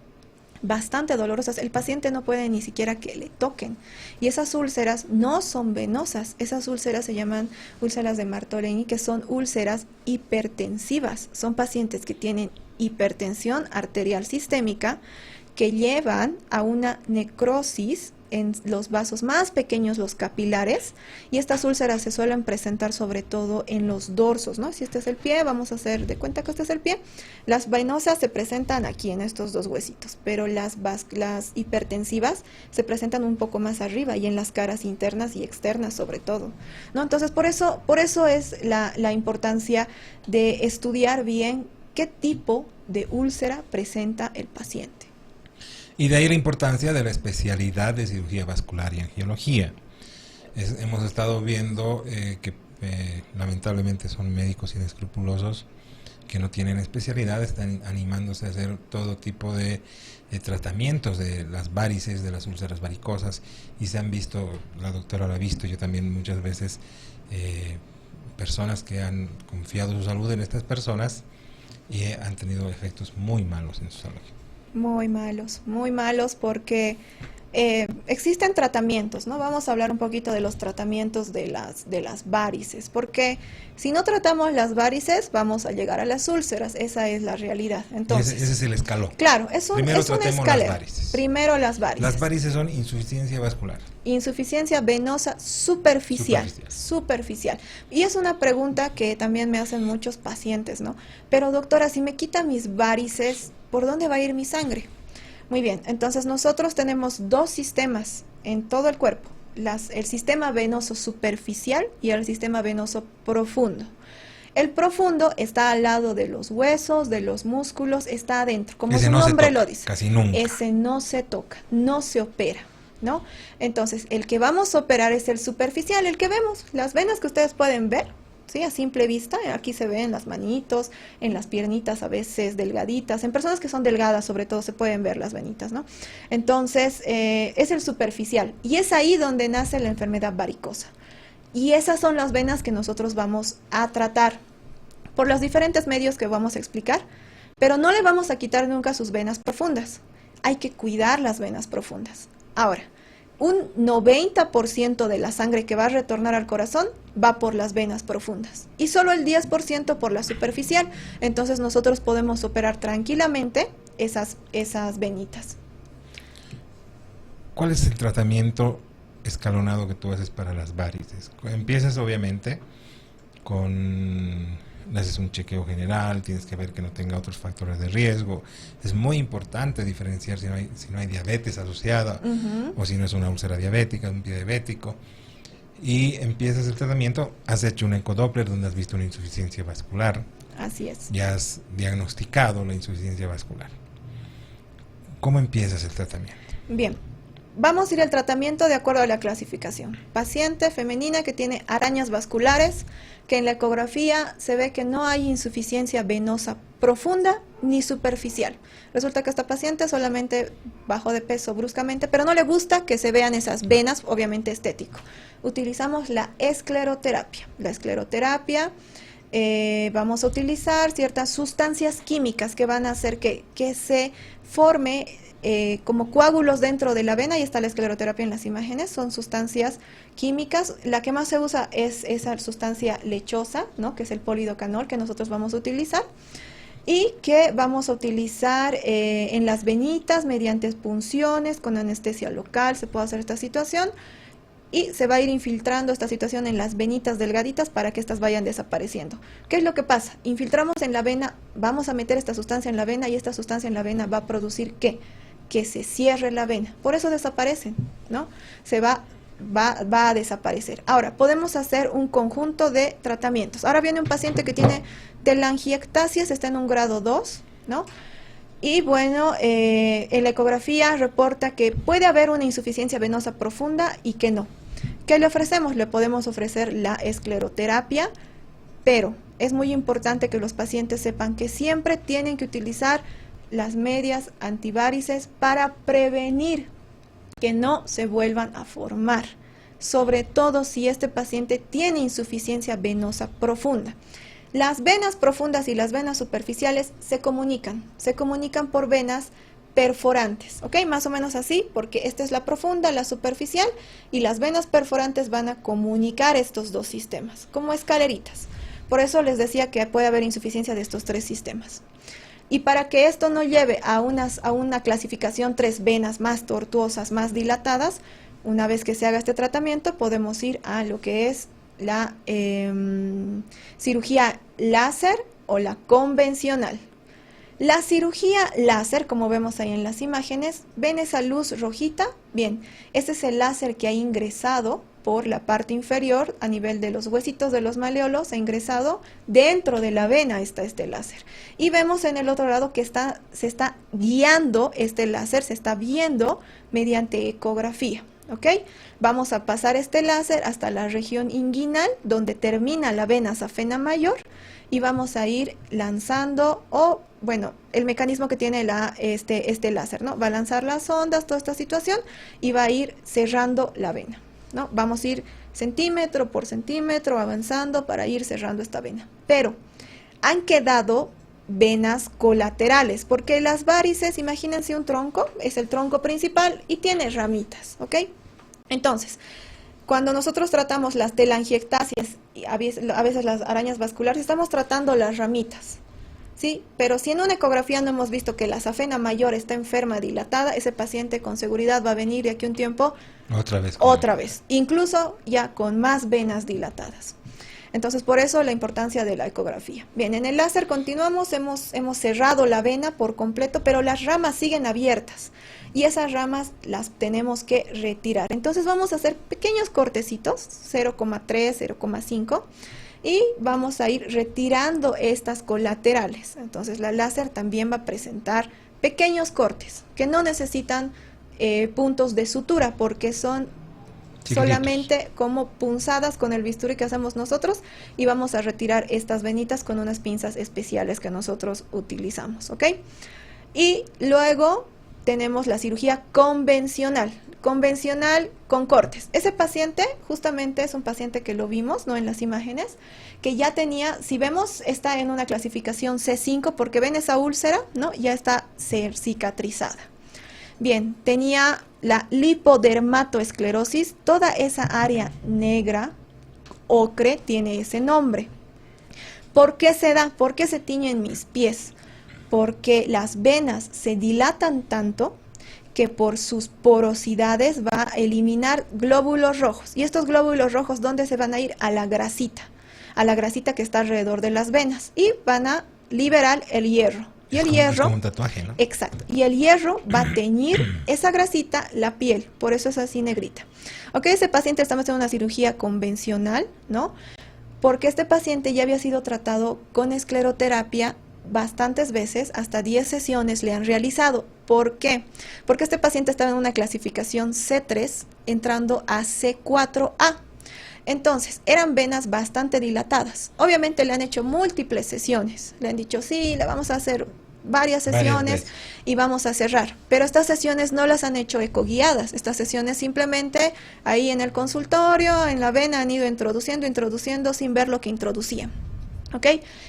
bastante dolorosas. El paciente no puede ni siquiera que le toquen. Y esas úlceras no son venosas. Esas úlceras se llaman úlceras de Martorell, que son úlceras hipertensivas. Son pacientes que tienen hipertensión arterial sistémica que llevan a una necrosis en los vasos más pequeños, los capilares, y estas úlceras se suelen presentar sobre todo en los dorsos, ¿no? Si este es el pie, vamos a hacer de cuenta que este es el pie. Las venosas se presentan aquí en estos dos huesitos, pero las hipertensivas se presentan un poco más arriba y en las caras internas y externas sobre todo, ¿no? Entonces, por eso es la importancia de estudiar bien qué tipo de úlcera presenta el paciente. Y de ahí la importancia de la especialidad de cirugía vascular y angiología. Hemos estado viendo que lamentablemente son médicos inescrupulosos que no tienen especialidad, están animándose a hacer todo tipo de tratamientos de las varices, de las úlceras varicosas, y se han visto, la doctora lo ha visto, yo también muchas veces, personas que han confiado su salud en estas personas y han tenido efectos muy malos en su salud. Muy malos porque existen tratamientos, ¿no? Vamos a hablar un poquito de los tratamientos de las varices, porque si no tratamos las varices vamos a llegar a las úlceras, esa es la realidad. Entonces, ese es el escalón. Claro, es una escalera. Las varices. Primero las varices. Las varices son insuficiencia vascular. Insuficiencia venosa superficial. Y es una pregunta que también me hacen muchos pacientes, ¿no? Pero doctora, si me quita mis varices, ¿por dónde va a ir mi sangre? Muy bien, entonces nosotros tenemos dos sistemas en todo el cuerpo, el sistema venoso superficial y el sistema venoso profundo. El profundo está al lado de los huesos, de los músculos, está adentro, como su nombre lo dice. Casi nunca. Ese no se toca, no se opera, ¿no? Entonces, el que vamos a operar es el superficial, el que vemos, las venas que ustedes pueden ver, ¿sí? A simple vista, aquí se ven las manitos, en las piernitas a veces delgaditas, en personas que son delgadas sobre todo se pueden ver las venitas, ¿no? Entonces, es el superficial y es ahí donde nace la enfermedad varicosa. Y esas son las venas que nosotros vamos a tratar por los diferentes medios que vamos a explicar, pero no le vamos a quitar nunca sus venas profundas. Hay que cuidar las venas profundas. Ahora, un 90% de la sangre que va a retornar al corazón va por las venas profundas y solo el 10% por la superficial. Entonces nosotros podemos operar tranquilamente esas venitas. ¿Cuál es el tratamiento escalonado que tú haces para las varices? Empiezas obviamente le haces un chequeo general, tienes que ver que no tenga otros factores de riesgo. Es muy importante diferenciar si no hay diabetes asociada, o si no es una úlcera diabética, un pie diabético. Y empiezas el tratamiento, has hecho un ecodoppler donde has visto una insuficiencia vascular. Así es. Ya has diagnosticado la insuficiencia vascular. ¿Cómo empiezas el tratamiento? Bien. Vamos a ir al tratamiento de acuerdo a la clasificación. Paciente femenina que tiene arañas vasculares, que en la ecografía se ve que no hay insuficiencia venosa profunda ni superficial. Resulta que esta paciente solamente bajó de peso bruscamente, pero no le gusta que se vean esas venas, obviamente estético. Utilizamos la escleroterapia. La escleroterapia, vamos a utilizar ciertas sustancias químicas que van a hacer que se forme como coágulos dentro de la vena. Ahí está la escleroterapia en las imágenes, son sustancias químicas. La que más se usa es esa sustancia lechosa, ¿no? Que es el polidocanol que nosotros vamos a utilizar y que vamos a utilizar en las venitas mediante punciones con anestesia local. Se puede hacer esta situación y se va a ir infiltrando esta situación en las venitas delgaditas para que estas vayan desapareciendo. ¿Qué es lo que pasa? Infiltramos en la vena, vamos a meter esta sustancia en la vena y esta sustancia en la vena va a producir ¿qué? Que se cierre la vena. Por eso desaparecen, ¿no? Va a desaparecer. Ahora, podemos hacer un conjunto de tratamientos. Ahora viene un paciente que tiene telangiectasias, está en un grado 2, ¿no? Y bueno, en la ecografía reporta que puede haber una insuficiencia venosa profunda y que no. ¿Qué le ofrecemos? Le podemos ofrecer la escleroterapia, pero es muy importante que los pacientes sepan que siempre tienen que utilizar las medias antivarices para prevenir que no se vuelvan a formar, sobre todo si este paciente tiene insuficiencia venosa profunda. Las venas profundas y las venas superficiales se comunican por venas perforantes, ¿ok? Más o menos así, porque esta es la profunda, la superficial, y las venas perforantes van a comunicar estos dos sistemas, como escaleritas. Por eso les decía que puede haber insuficiencia de estos tres sistemas. Y para que esto no lleve a una clasificación 3 venas más tortuosas, más dilatadas, una vez que se haga este tratamiento, podemos ir a lo que es la cirugía láser o la convencional. La cirugía láser, como vemos ahí en las imágenes, ¿ven esa luz rojita? Bien, este es el láser que ha ingresado por la parte inferior a nivel de los huesitos de los maleolos, ha ingresado dentro de la vena está este láser. Y vemos en el otro lado que se está guiando este láser, se está viendo mediante ecografía. ¿Ok? Vamos a pasar este láser hasta la región inguinal, donde termina la vena safena mayor, y vamos a ir lanzando, el mecanismo que tiene este láser, ¿no? Va a lanzar las ondas, toda esta situación, y va a ir cerrando la vena, ¿no? Vamos a ir centímetro por centímetro avanzando para ir cerrando esta vena. Pero han quedado venas colaterales, porque las varices, imagínense un tronco, es el tronco principal y tiene ramitas, ¿ok? Entonces, cuando nosotros tratamos las telangiectasias y a veces las arañas vasculares, estamos tratando las ramitas, ¿sí? Pero si en una ecografía no hemos visto que la safena mayor está enferma, dilatada, ese paciente con seguridad va a venir de aquí a un tiempo otra vez, incluso ya con más venas dilatadas. Entonces, por eso la importancia de la ecografía. Bien, en el láser continuamos, hemos cerrado la vena por completo, pero las ramas siguen abiertas y esas ramas las tenemos que retirar. Entonces, vamos a hacer pequeños cortecitos, 0,3, 0,5, y vamos a ir retirando estas colaterales. Entonces, la láser también va a presentar pequeños cortes que no necesitan puntos de sutura porque son solamente como punzadas con el bisturí que hacemos nosotros, y vamos a retirar estas venitas con unas pinzas especiales que nosotros utilizamos, ¿ok? Y luego tenemos la cirugía convencional con cortes. Ese paciente justamente es un paciente que lo vimos, ¿no? En las imágenes, que ya tenía, si vemos, está en una clasificación C5 porque ven esa úlcera, ¿no? Ya está cicatrizada. Bien, tenía la lipodermatoesclerosis, toda esa área negra, ocre, tiene ese nombre. ¿Por qué se da? ¿Por qué se tiñe en mis pies? Porque las venas se dilatan tanto que por sus porosidades va a eliminar glóbulos rojos. Y estos glóbulos rojos, ¿dónde se van a ir? A la grasita que está alrededor de las venas, y van a liberar el hierro. Y el hierro, es como un tatuaje, ¿no? Exacto. Y el hierro va a teñir esa grasita, la piel. Por eso es así negrita. Ok, ese paciente estamos en una cirugía convencional, ¿no? Porque este paciente ya había sido tratado con escleroterapia bastantes veces, hasta 10 sesiones le han realizado. ¿Por qué? Porque este paciente estaba en una clasificación C3, entrando a C4A. Entonces, eran venas bastante dilatadas. Obviamente le han hecho múltiples sesiones. Le han dicho, sí, le vamos a hacer varias sesiones y vamos a cerrar. Pero estas sesiones no las han hecho ecoguiadas. Estas sesiones simplemente ahí en el consultorio, en la vena, han ido introduciendo sin ver lo que introducían. ¿Ok?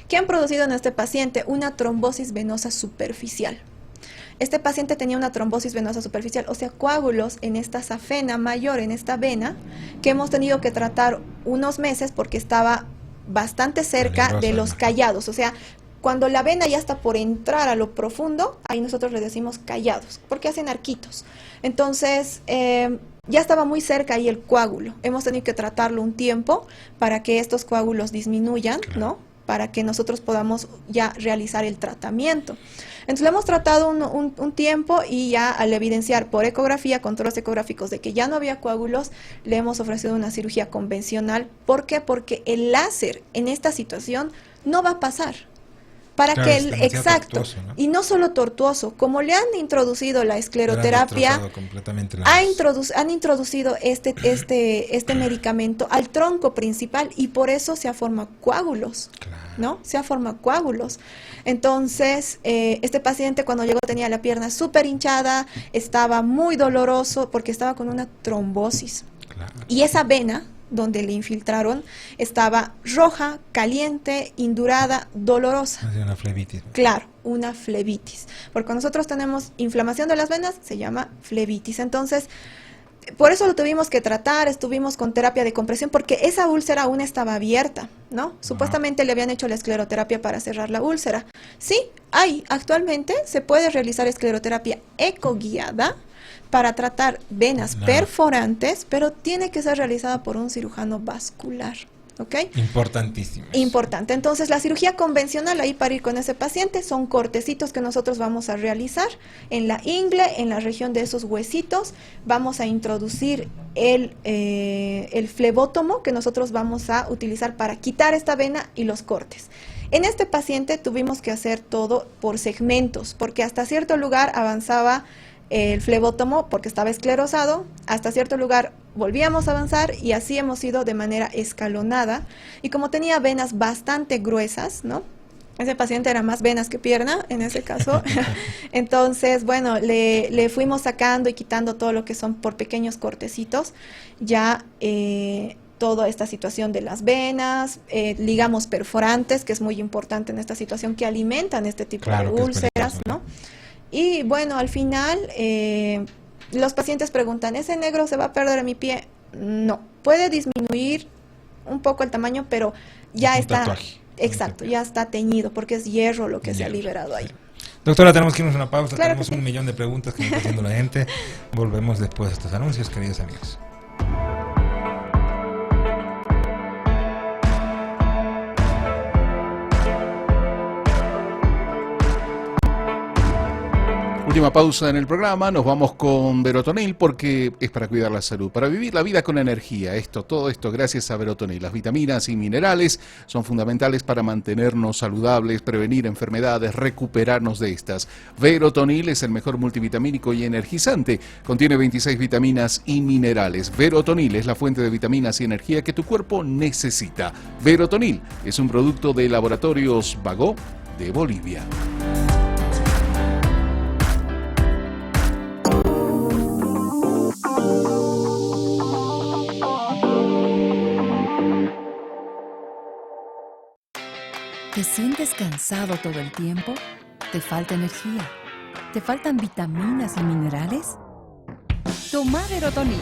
¿Qué han producido en este paciente? Una trombosis venosa superficial. Este paciente tenía una trombosis venosa superficial, o sea, coágulos en esta safena mayor, en esta vena, que hemos tenido que tratar unos meses porque estaba bastante cerca de los callados. O sea, cuando la vena ya está por entrar a lo profundo, ahí nosotros le decimos callados, porque hacen arquitos. Entonces, ya estaba muy cerca ahí el coágulo. Hemos tenido que tratarlo un tiempo para que estos coágulos disminuyan, ¿no? Para que nosotros podamos ya realizar el tratamiento. Entonces lo hemos tratado un tiempo, y ya al evidenciar por ecografía, controles ecográficos de que ya no había coágulos, le hemos ofrecido una cirugía convencional. ¿Por qué? Porque el láser en esta situación no va a pasar. Para que exacto, tortuoso, ¿no? Y no solo tortuoso, como le han introducido la escleroterapia, han introducido este medicamento al tronco principal, y por eso se ha formado coágulos, ¿no? Se ha formado coágulos. Entonces, este paciente cuando llegó tenía la pierna súper hinchada, estaba muy doloroso porque estaba con una trombosis. Y esa vena donde le infiltraron estaba roja, caliente, indurada, dolorosa. Una flebitis. Claro, una flebitis. Porque cuando nosotros tenemos inflamación de las venas, se llama flebitis. Entonces, por eso lo tuvimos que tratar, estuvimos con terapia de compresión, porque esa úlcera aún estaba abierta, ¿no? Supuestamente le habían hecho la escleroterapia para cerrar la úlcera. Sí, actualmente se puede realizar escleroterapia ecoguiada, para tratar venas perforantes, pero tiene que ser realizada por un cirujano vascular. ¿Ok? Importantísimo. Importante. Entonces, la cirugía convencional, ahí para ir con ese paciente, son cortecitos que nosotros vamos a realizar en la ingle, en la región de esos huesitos. Vamos a introducir el flebótomo que nosotros vamos a utilizar para quitar esta vena y los cortes. En este paciente tuvimos que hacer todo por segmentos, porque hasta cierto lugar avanzaba el flebótomo porque estaba esclerosado, hasta cierto lugar volvíamos a avanzar y así hemos ido de manera escalonada. Y como tenía venas bastante gruesas, ¿no? Ese paciente era más venas que pierna en ese caso. Entonces, bueno, le fuimos sacando y quitando todo lo que son por pequeños cortecitos, ya toda esta situación de las venas, ligamos perforantes, que es muy importante en esta situación, que alimentan este tipo de úlceras, ¿no? Y bueno, al final los pacientes preguntan, ¿ese negro se va a perder en mi pie? No, puede disminuir un poco el tamaño, pero ya está, tatuaje. Exacto, ya está teñido, porque es hierro lo que se ha liberado ahí. Doctora, tenemos que irnos a una pausa, Claro tenemos que sí. 1 millón de preguntas que nos está haciendo la gente. Volvemos después de estos anuncios, queridos amigos. Última pausa en el programa, nos vamos con Verotonil porque es para cuidar la salud, para vivir la vida con energía. Todo esto gracias a Verotonil. Las vitaminas y minerales son fundamentales para mantenernos saludables, prevenir enfermedades, recuperarnos de estas. Verotonil es el mejor multivitamínico y energizante. Contiene 26 vitaminas y minerales. Verotonil es la fuente de vitaminas y energía que tu cuerpo necesita. Verotonil es un producto de Laboratorios Bagó de Bolivia. ¿Te sientes cansado todo el tiempo? ¿Te falta energía? ¿Te faltan vitaminas y minerales? Toma Verotonil,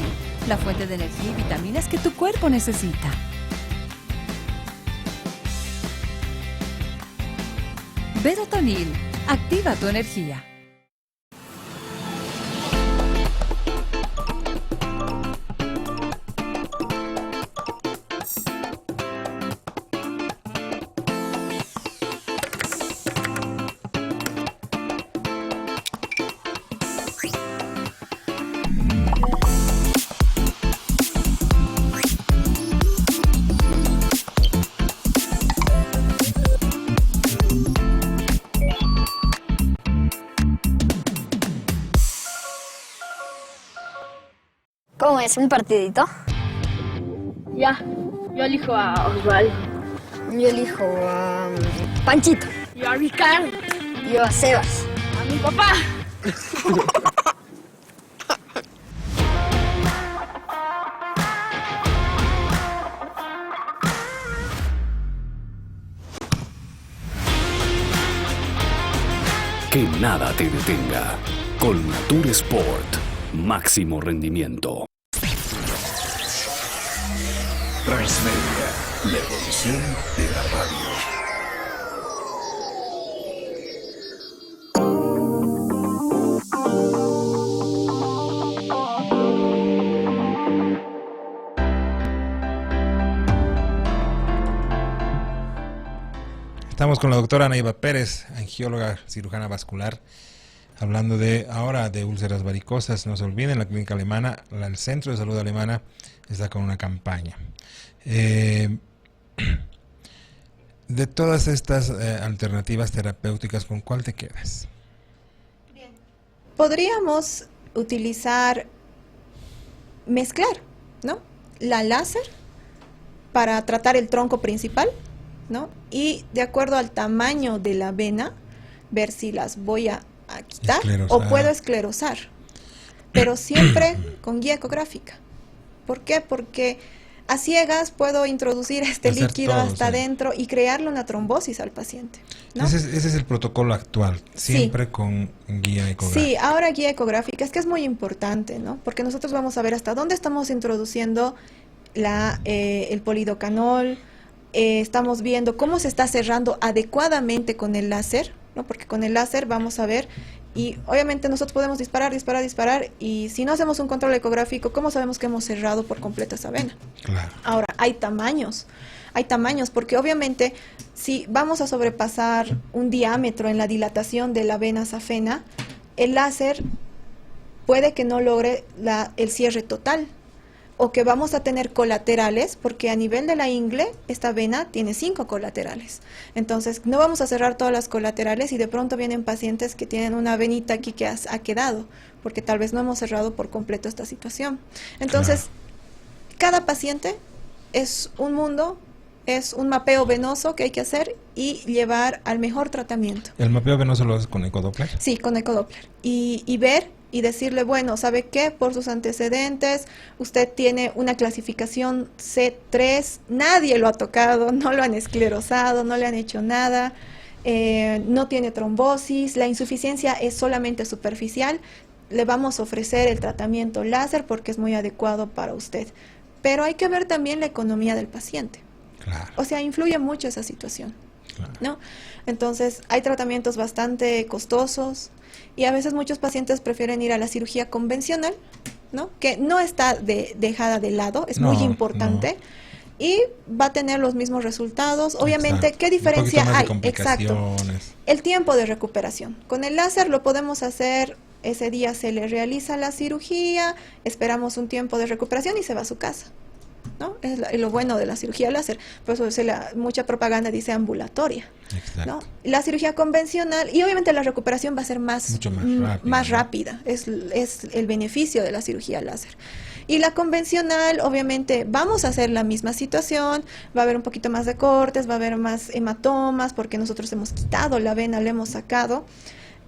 la fuente de energía y vitaminas que tu cuerpo necesita. Verotonil, activa tu energía. ¿Cómo es? ¿Un partidito? Ya, yo elijo a Osvaldo. Yo elijo a Panchito. Yo a Ricardo. Yo a Sebas. A mi papá. Que nada te detenga. Con Natur Sport, máximo rendimiento. Transmedia, la evolución de la radio. Estamos con la doctora Neiva Pérez, angióloga cirujana vascular, hablando ahora de úlceras varicosas. No se olviden, la clínica alemana, el Centro de Salud Alemana, está con una campaña. De todas estas alternativas terapéuticas, ¿con cuál te quedas? Podríamos utilizar, mezclar, ¿no? La láser para tratar el tronco principal, ¿no? Y de acuerdo al tamaño de la vena, ver si las voy a quitar o puedo esclerosar, pero siempre con guía ecográfica. ¿Por qué? Porque a ciegas puedo introducir este líquido hasta adentro y crearle una trombosis al paciente, ¿no? Ese es el protocolo actual, siempre con guía ecográfica. Sí, ahora guía ecográfica, es que es muy importante, ¿no? Porque nosotros vamos a ver hasta dónde estamos introduciendo el polidocanol, estamos viendo cómo se está cerrando adecuadamente con el láser, ¿no? Porque con el láser vamos a ver Y obviamente nosotros podemos disparar, y si no hacemos un control ecográfico, ¿cómo sabemos que hemos cerrado por completo esa vena? Claro. Ahora, hay tamaños, porque obviamente si vamos a sobrepasar un diámetro en la dilatación de la vena safena, el láser puede que no logre el cierre total, o que vamos a tener colaterales, porque a nivel de la ingle, esta vena tiene 5 colaterales. Entonces, no vamos a cerrar todas las colaterales y de pronto vienen pacientes que tienen una venita aquí que ha quedado, porque tal vez no hemos cerrado por completo esta situación. Entonces, cada paciente es un mundo, es un mapeo venoso que hay que hacer y llevar al mejor tratamiento. ¿El mapeo venoso lo haces con ecodoppler? Sí, con ecodoppler. Y ver y decirle, bueno, ¿sabe qué? Por sus antecedentes, usted tiene una clasificación C3, nadie lo ha tocado, no lo han esclerosado, no le han hecho nada, no tiene trombosis, la insuficiencia es solamente superficial, le vamos a ofrecer el tratamiento láser porque es muy adecuado para usted. Pero hay que ver también la economía del paciente. Claro. O sea, influye mucho esa situación, Claro. ¿no? Entonces, hay tratamientos bastante costosos y a veces muchos pacientes prefieren ir a la cirugía convencional, ¿no? Que no está dejada de lado, es muy importante y va a tener los mismos resultados. Obviamente, Exacto. ¿qué diferencia hay? Exacto. El tiempo de recuperación. Con el láser lo podemos hacer, ese día se le realiza la cirugía, esperamos un tiempo de recuperación y se va a su casa, ¿no? Es lo bueno de la cirugía láser, por eso mucha propaganda dice ambulatoria, ¿no? La cirugía convencional, y obviamente la recuperación va a ser más rápida, es el beneficio de la cirugía láser. Y la convencional, obviamente, vamos a hacer la misma situación, va a haber un poquito más de cortes, va a haber más hematomas, porque nosotros hemos quitado la vena, la hemos sacado,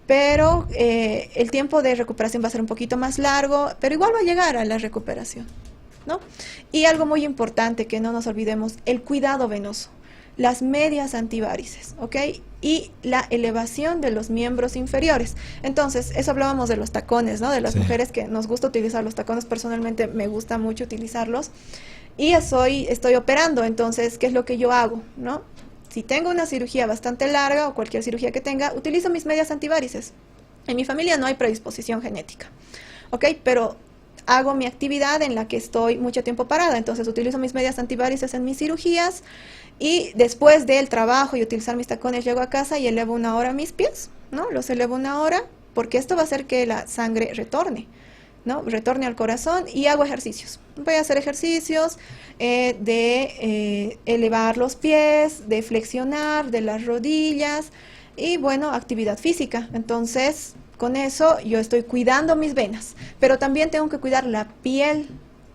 pero el tiempo de recuperación va a ser un poquito más largo, pero igual va a llegar a la recuperación, ¿no? Y algo muy importante que no nos olvidemos, el cuidado venoso, las medias antivarices, ¿ok? Y la elevación de los miembros inferiores. Entonces, eso hablábamos de los tacones, ¿no? De las mujeres que nos gusta utilizar los tacones, personalmente me gusta mucho utilizarlos. Y estoy operando, entonces, ¿qué es lo que yo hago, no? Si tengo una cirugía bastante larga o cualquier cirugía que tenga, utilizo mis medias antivarices. En mi familia no hay predisposición genética, ¿ok? Pero hago mi actividad en la que estoy mucho tiempo parada, entonces utilizo mis medias antivarices en mis cirugías y después del trabajo y utilizar mis tacones llego a casa y elevo 1 hora mis pies, ¿no? Los elevo 1 hora porque esto va a hacer que la sangre retorne, ¿no? Retorne al corazón y hago ejercicios. Voy a hacer ejercicios de elevar los pies, de flexionar, de las rodillas y, bueno, actividad física. Entonces, con eso yo estoy cuidando mis venas, pero también tengo que cuidar la piel.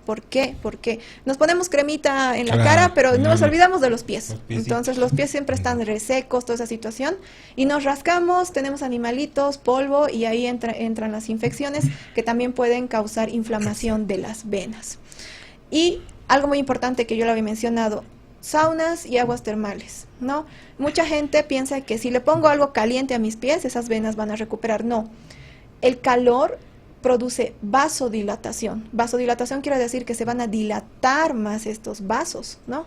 ¿Por qué? Porque nos ponemos cremita en la cara, pero nos olvidamos de los pies. Entonces los pies siempre están resecos, toda esa situación, y nos rascamos, tenemos animalitos, polvo, y ahí entran las infecciones que también pueden causar inflamación de las venas. Y algo muy importante que yo lo había mencionado, saunas y aguas termales, ¿no? Mucha gente piensa que si le pongo algo caliente a mis pies, esas venas van a recuperar. No, el calor produce vasodilatación. Vasodilatación quiere decir que se van a dilatar más estos vasos, ¿no?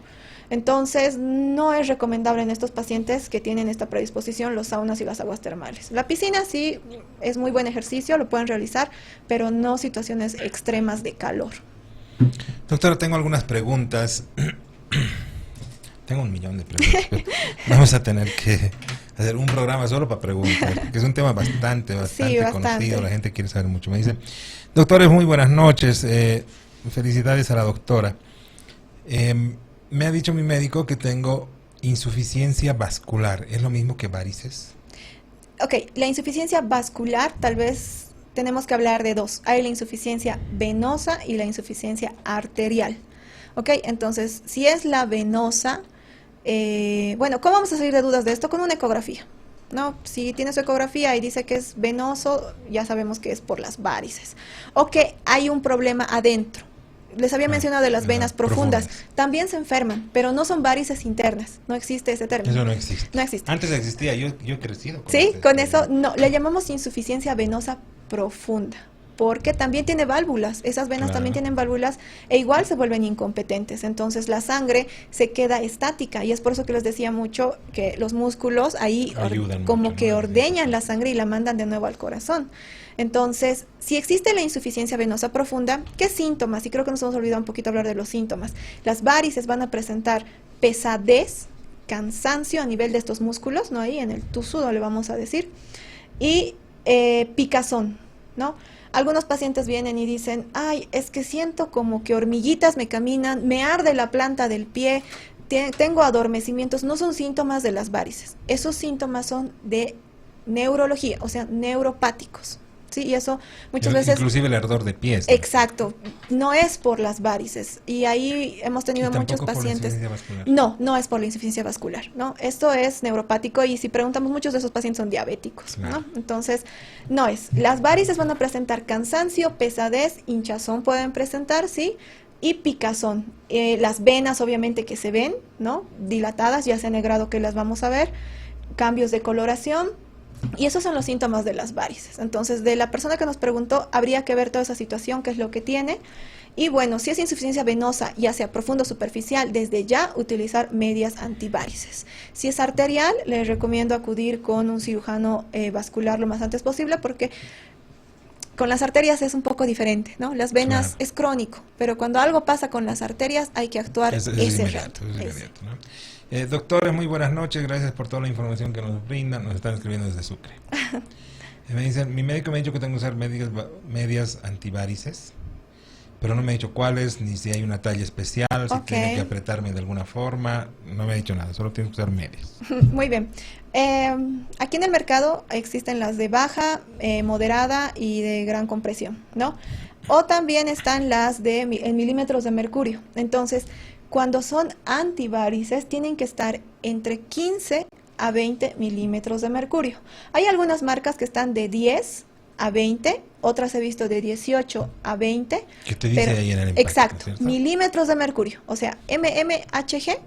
Entonces, no es recomendable en estos pacientes que tienen esta predisposición los saunas y las aguas termales. La piscina sí es muy buen ejercicio, lo pueden realizar, pero no situaciones extremas de calor. Doctora, tengo algunas preguntas. Tengo 1.000.000 de preguntas, pero vamos a tener que hacer un programa solo para preguntas, que es un tema bastante conocido, la gente quiere saber mucho. Me dice, doctores, muy buenas noches, felicidades a la doctora. Me ha dicho mi médico que tengo insuficiencia vascular, ¿es lo mismo que varices? Ok, la insuficiencia vascular tal vez tenemos que hablar de dos. Hay la insuficiencia venosa y la insuficiencia arterial. Ok, entonces, si es la venosa, bueno, ¿cómo vamos a salir de dudas de esto? Con una ecografía, ¿no? Si tiene su ecografía y dice que es venoso, ya sabemos que es por las varices. O que hay un problema adentro. Les había mencionado de las venas profundas. También se enferman, pero no son varices internas. No existe ese término. Eso no existe. No existe. Antes existía, yo he crecido. Sí, con eso no. Le llamamos insuficiencia venosa profunda. porque también tiene válvulas, esas venas Claro. también tienen válvulas e igual se vuelven incompetentes, entonces la sangre se queda estática y es por eso que les decía mucho que los músculos ahí Ayudan como mucho, que ¿no? ordeñan la sangre y la mandan de nuevo al corazón. Entonces, si existe la insuficiencia venosa profunda, ¿qué síntomas? Y creo que nos hemos olvidado un poquito hablar de los síntomas. Las varices van a presentar pesadez, cansancio a nivel de estos músculos, ¿no? Ahí en el tusudo le vamos a decir, y picazón, ¿no? Algunos pacientes vienen y dicen, ay, es que siento como que hormiguitas me caminan, me arde la planta del pie, tengo adormecimientos. No son síntomas de las varices, esos síntomas son de neurología, o sea, neuropáticos. Sí, y eso muchas veces... Inclusive el ardor de pies, ¿no? Exacto, no es por las varices. Y ahí hemos tenido Y muchos tampoco por la pacientes... insuficiencia vascular. No, no es por la insuficiencia vascular, ¿no? Esto es neuropático y si preguntamos, muchos de esos pacientes son diabéticos, ¿no? Claro. Entonces, no es. Las varices van a presentar cansancio, pesadez, hinchazón pueden presentar, ¿sí? Y picazón. Las venas, obviamente, que se ven, ¿no? Dilatadas, ya sea en el grado que las vamos a ver. Cambios de coloración. Y esos son los síntomas de las varices. Entonces, de la persona que nos preguntó, habría que ver toda esa situación, qué es lo que tiene. Y bueno, si es insuficiencia venosa, ya sea profunda o superficial, desde ya utilizar medias antivarices. Si es arterial, les recomiendo acudir con un cirujano vascular lo más antes posible, porque con las arterias es un poco diferente, ¿no? Las venas Claro. es crónico, pero cuando algo pasa con las arterias hay que actuar Es ese inmediato, rato. es inmediato, ¿no? Doctores, muy buenas noches, gracias por toda la información que nos brindan, nos están escribiendo desde Sucre. Me dicen, mi médico me ha dicho que tengo que usar medias antivarices, pero no me ha dicho cuáles, ni si hay una talla especial, si Ok. tiene que apretarme de alguna forma, no me ha dicho nada, solo tengo que usar medias. Muy bien. Aquí en el mercado existen las de baja, moderada y de gran compresión, ¿no? O también están las de en milímetros de mercurio. Entonces, cuando son antivarices, tienen que estar entre 15 a 20 milímetros de mercurio. Hay algunas marcas que están de 10 a 20, otras he visto de 18 a 20. ¿Qué te dice pero- ahí en el empaque, Exacto, cierto? milímetros de mercurio, o sea, mmHg,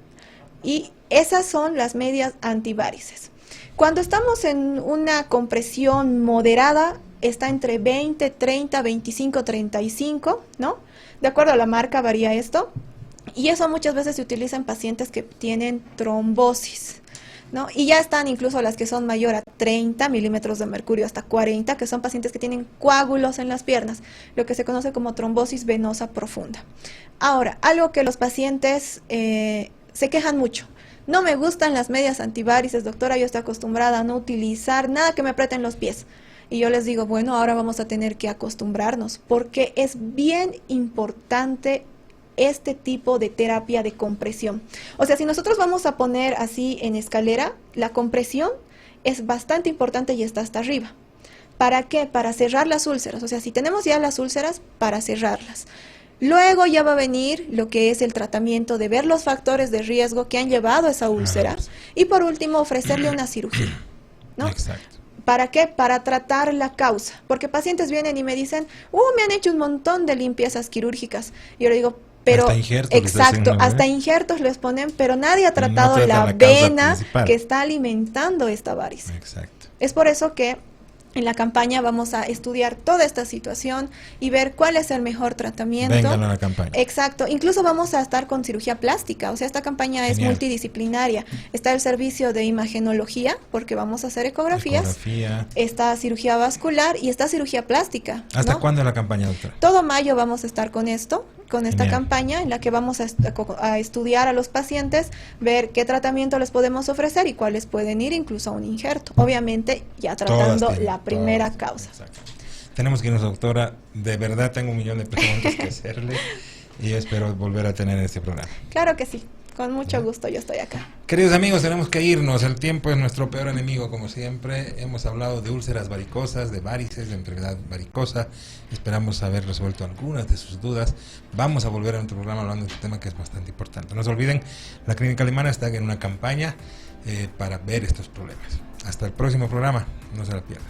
y esas son las medias antivarices. Cuando estamos en una compresión moderada, está entre 20, 30, 25, 35, ¿no? De acuerdo a la marca varía esto. Y eso muchas veces se utiliza en pacientes que tienen trombosis, ¿no? Y ya están incluso las que son mayor a 30 milímetros de mercurio, hasta 40, que son pacientes que tienen coágulos en las piernas, lo que se conoce como trombosis venosa profunda. Ahora, algo que los pacientes se quejan mucho. No me gustan las medias antivarices, doctora, yo estoy acostumbrada a no utilizar nada que me aprieten los pies. Y yo les digo, bueno, ahora vamos a tener que acostumbrarnos, porque es bien importante este tipo de terapia de compresión. O sea, si nosotros vamos a poner así en escalera, la compresión es bastante importante y está hasta arriba. ¿Para qué? Para cerrar las úlceras. O sea, si tenemos ya las úlceras, para cerrarlas. Luego ya va a venir lo que es el tratamiento de ver los factores de riesgo que han llevado a esa úlcera. Y por último, ofrecerle una cirugía, ¿no? Exacto. ¿Para qué? Para tratar la causa. Porque pacientes vienen y me dicen, me han hecho un montón de limpiezas quirúrgicas. Y yo le digo, pero Hasta injertos les exacto, hacen, ¿no? hasta injertos les ponen, pero nadie ha No tratado tratan la la causa vena principal. que está alimentando esta varice. Exacto. Es por eso que en la campaña vamos a estudiar toda esta situación y ver cuál es el mejor tratamiento. Vengan a la campaña. Exacto. Incluso vamos a estar con cirugía plástica. O sea, esta campaña es Genial. multidisciplinaria. Está el servicio de imagenología, porque vamos a hacer ecografías. Ecografía. Está cirugía vascular y está cirugía plástica. ¿Hasta ¿no? cuándo la campaña, doctora? Todo mayo vamos a estar con esto, con esta Genial. campaña en la que vamos a estudiar a los pacientes, ver qué tratamiento les podemos ofrecer y cuáles pueden ir incluso a un injerto. Obviamente ya tratando Todas tienen, la primera todas. causa. Exacto. Tenemos que irnos, doctora. De verdad tengo 1 millón de preguntas que hacerle y espero volver a tener este programa. Claro que sí, con mucho gusto yo estoy acá. Queridos amigos, tenemos que irnos. El tiempo es nuestro peor enemigo, como siempre. Hemos hablado de úlceras varicosas, de varices, de enfermedad varicosa. Esperamos haber resuelto algunas de sus dudas. Vamos a volver a nuestro programa hablando de este tema que es bastante importante. No se olviden, la Clínica Alemana está en una campaña para ver estos problemas. Hasta el próximo programa, no se la pierdan.